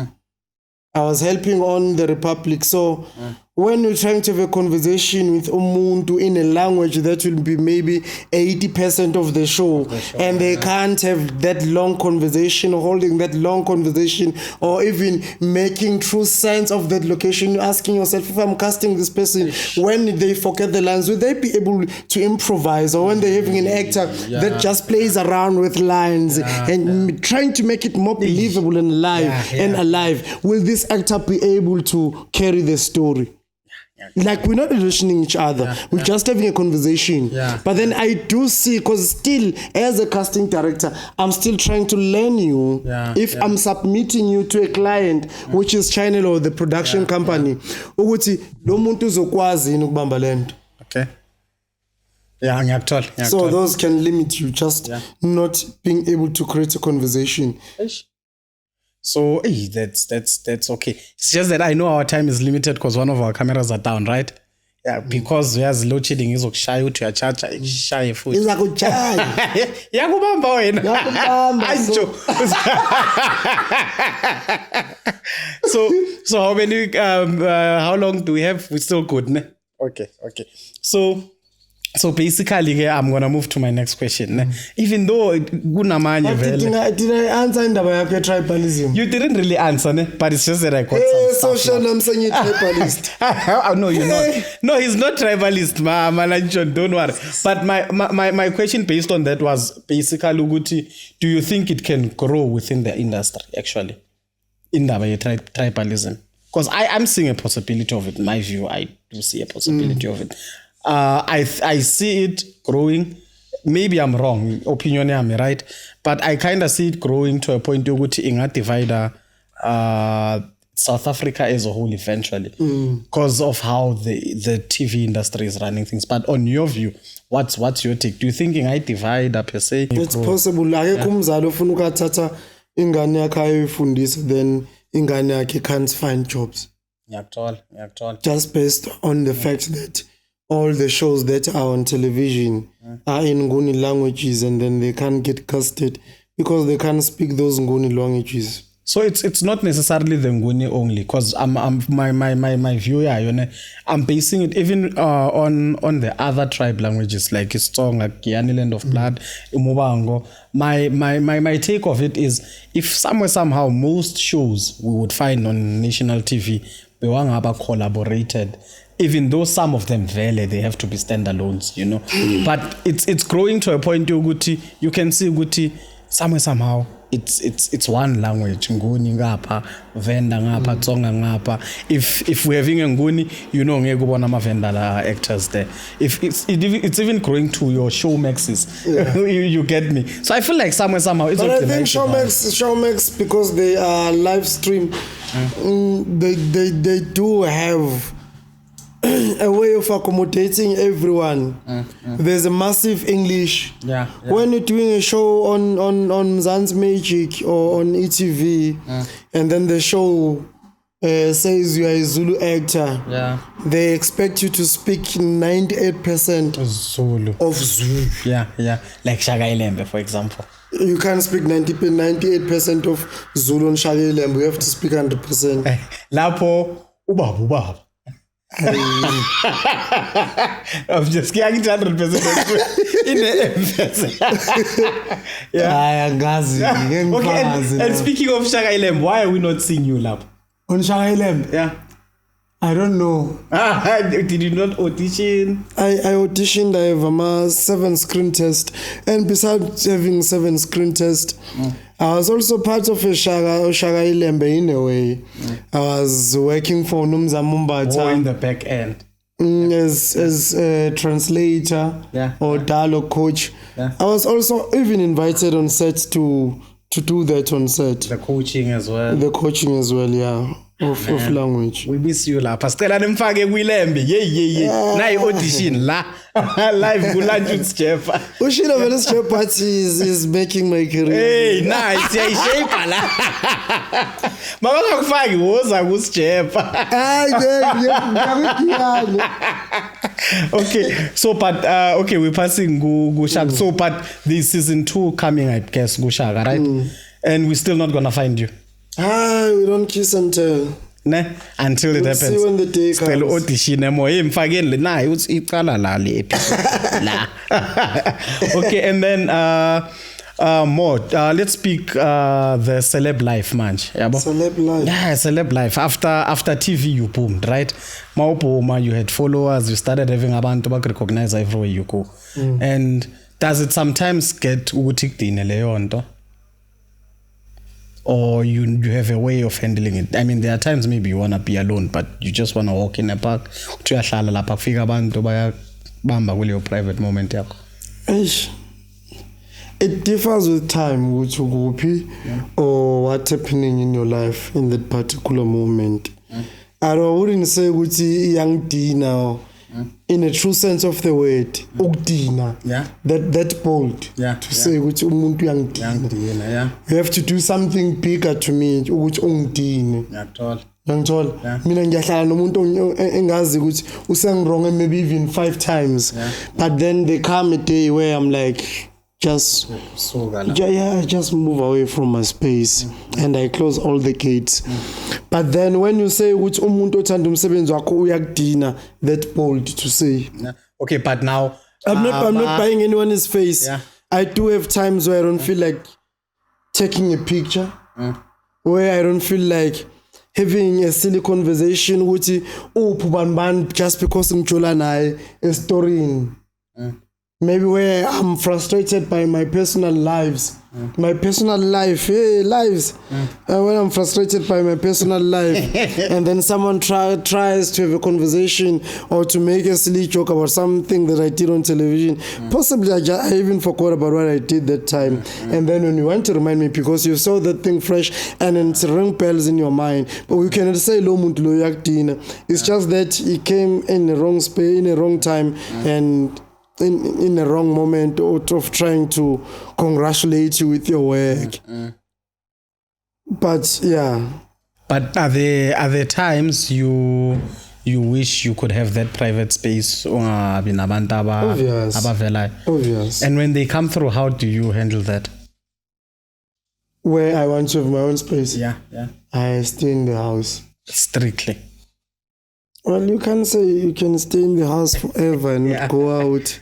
I was helping on the Republic. So when you're trying to have a conversation with Umuntu in a language that will be maybe 80% of the show, and they can't have that long conversation or holding that long conversation or even making true sense of that location, you're asking yourself, if I'm casting this person, when they forget the lines, will they be able to improvise? Or when they're having an actor that just plays around with lines and trying to make it more believable and alive, will this actor be able to carry the story? Like, we're not auditioning each other. We're just having a conversation. But then I do see, because still, as a casting director, I'm still trying to learn you. If I'm submitting you to a client, which is Channel or the production company, okay. So those can limit you, just not being able to create a conversation. So that's okay. It's just that I know our time is limited because one of our cameras are down, right? Yeah, because there's load shedding is shy to your charger, shy food. It's like So how many how long do we have? We're still good, ne? Okay. So basically, I'm gonna move to my next question. Even though did I answer in the tribalism? You didn't really answer, ne? But it's just that I got some stuff. I'm saying you're tribalist. No, you're not. No, he's not tribalist, Malanchon. Don't worry. But my question based on that was basically, Uguti, do you think it can grow within the industry? Actually, indaba tribalism. Because I'm seeing a possibility of it. In my view, I do see a possibility of it. I see it growing. Maybe I'm wrong. Opinion am right, but I kind of see it growing to a point where it divide South Africa as a whole eventually, because of how the TV industry is running things. But on your view, what's your take? Do you think it divide per se? It's possible. Like umzali ufuna ukuthatha ingane yakhe ayifundise, then ingane yakhe can't find jobs. Just based on the fact that all the shows that are on television are in Nguni languages, and then they can't get casted because they can't speak those Nguni languages. So it's not necessarily the Nguni only, because my view, I'm basing it even on the other tribe languages like Istsonga, Kiani Land of Blood, Umubango. My take of it is, if somehow most shows we would find on national TV bewangaba collaborated, even though some of them they have to be standalones, but it's growing to a point you can see Guti somehow it's one language. Nguni ngapha, Venda ngapha, Tsonga ngapha. If we're having a Nguni, ngeke ubona ama-Venda actors there. If it's even growing to your Showmaxes, you get me. So I feel like somehow it's. But I think Showmax, because they are live stream, they do have a way of accommodating everyone. There's a massive English. When you're doing a show on Mzansi Magic or on ETV, and then the show says you are a Zulu actor, they expect you to speak 98% Zulu. Of Zulu. Like Shaka Ilembe, for example. You can't speak 98% of Zulu on Shaka Ilembe. You have to speak 100%. Lapo ubaba. I'm just getting 100% in the emphasis. Okay, and speaking of Shaka Ilembe, why are we not seeing you, Lap? On Shaka Ilembe? I don't know. Did you not audition? I auditioned. I have a 7 screen test, and besides having 7 screen test, I was also part of a Shaka Ilembe in a way. I was working for Numza Mumbata in the back end as a translator or dialogue coach. I was also even invited on set to do that on set. The coaching as well. Of language. We miss you la. Pastel animfake kwilembe. Yeah. Na audition la. Live kulantu Sjepa. Ushina vele Sjepa is making my career. Hey, nice. Yeah, Sjepa la. Mama kakufaki woza ku Sjepa. Okay. So but we're passing go Shaka. So but this season 2 coming, I guess, go Shaka, right? And we're still not gonna find you. We don't kiss and tell. Until it happens. See when the day comes. Audition mfakeni na iqala la le episode la. Okay, and then more let's speak the celeb life manje, yabo. Celeb life. Yeah, celeb life. After TV you boomed, right? Mawubuma, you had followers, you started having abantu bakrecognize everywhere you go. And does it sometimes get ukuthi kudine leyo nto? Or you have a way of handling it? I mean, there are times maybe you want to be alone, but you just want to walk in a park. Uyahlala lapha kufika abantu bayabamba kuleyo private moment yakho. It differs with time, which or what's happening in your life in that particular moment. I wouldn't say ukuthi young Dina in a true sense of the word, ukudina. That bold to say ukuthi umuntu uyangidina. You have to do something bigger to me ukuthi ungidine. Ngiyangithola. Mina ngiyahlala nomuntu engazi ukuthi usengirong maybe even 5 times. But then there come a day where I'm like, just move away from my space, and I close all the gates. But then when you say which umuntu othanda umsebenzi wakho uyakudina, that bold to say. Okay, but now I'm not buying anyone's face. I do have times where I don't feel like taking a picture, where I don't feel like having a silly conversation with Thobani just because ngjola naye a story. maybe where I'm frustrated by my personal lives. My personal life, when I'm frustrated by my personal life, and then someone tries to have a conversation or to make a silly joke about something that I did on television, possibly I even forgot about what I did that time. And then when you want to remind me, because you saw that thing fresh and then it's ring bells in your mind, but we cannot say lo muntu lo yakdina. It's just that he came in the wrong space, in the wrong time, and in the wrong moment of trying to congratulate you with your work. But yeah. But are there times you wish you could have that private space? Obvious. Obvious. And when they come through, how do you handle that? Where I want to have my own space. Yeah. I stay in the house. Strictly. Well, you can say you can stay in the house forever and not go out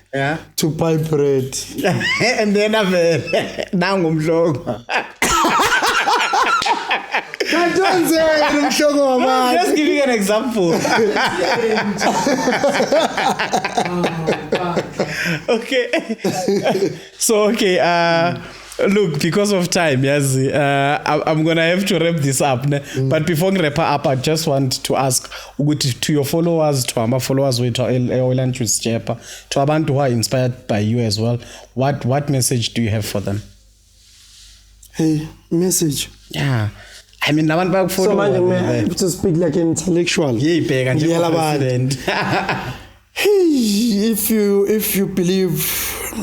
to buy bread. And then I'm just giving an example. Okay. So, look, because of time, yes, I'm going to have to wrap this up. But before I wrap up, I just want to ask to your followers, to our followers, to Lunch with Sjepa, to abantu who are inspired by you as well, what message do you have for them? Hey, message? Yeah. I mean, I want to follow. So, I have to speak like an intellectual. If you believe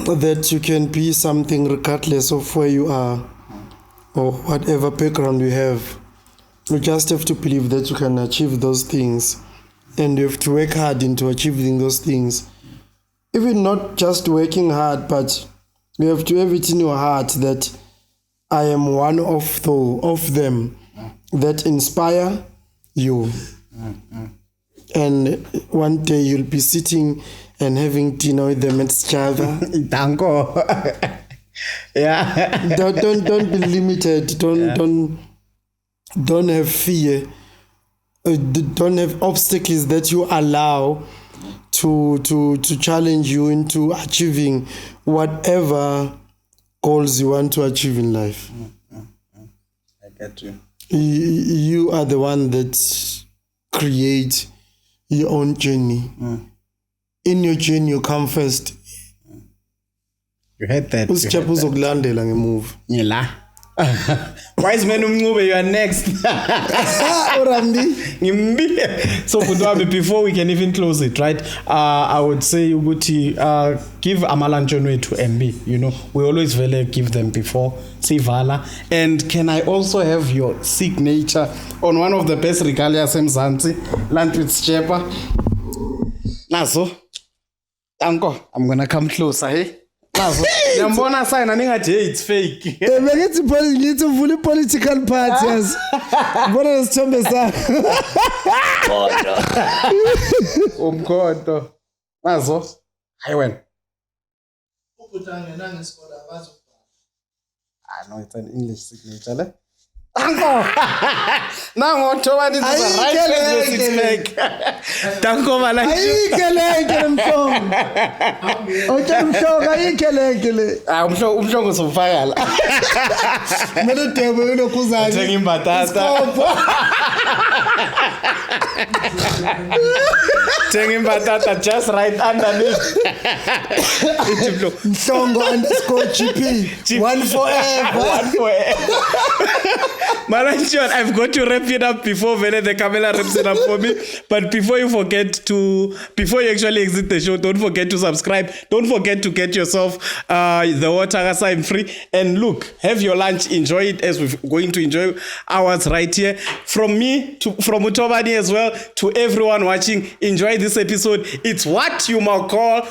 that you can be something regardless of where you are or whatever background you have, you just have to believe that you can achieve those things, and you have to work hard into achieving those things. Even not just working hard, but you have to have it in your heart that I am one of them that inspire you. And one day you'll be sitting and having dinner with them at Sjepa. Danko. Yeah. Don't be limited. Don't have fear. Don't have obstacles that you allow to challenge you into achieving whatever goals you want to achieve in life. I get you. You are the one that creates your own journey. In your journey, you come first. You heard that. Sjepa uzokulandela ngemuva. Ngila. Wise man umncube, you are next. So before we can even close it, right? I would say give amalanchonwe to MB. You know, we always very give them before Sivala. And can I also have your signature on one of the best regalias eMzansi, Lunch with Sjepa? Nazo. Tanko, I'm gonna come closer, hey? Yambona sign aningathi it's fake. Bekithi uvula political parties. Bona isithombe sakho. Umkhonto. Nazo. Hayi wena. Ubutangena ngesikole abazobhala. No, it's an English signature, le. Danko. Nango Thobani Nzuza right place it's fake. Danko malachi. Ayikeleke mhlongo. Mhlongo ayikeleke. Umhlongo sofaka la. Mele debo unokhuzana. Thenga imbatata. Thenga imbatata just right underneath. Mhlongo_GP. One forever. Malanchon, I've got to wrap it up before the camera wraps it up for me. But before you actually exit the show, don't forget to subscribe. Don't forget to get yourself the water I'm free. And look, have your lunch, enjoy it as we're going to enjoy ours right here. From me, from Thobani as well, to everyone watching, enjoy this episode. It's what you might call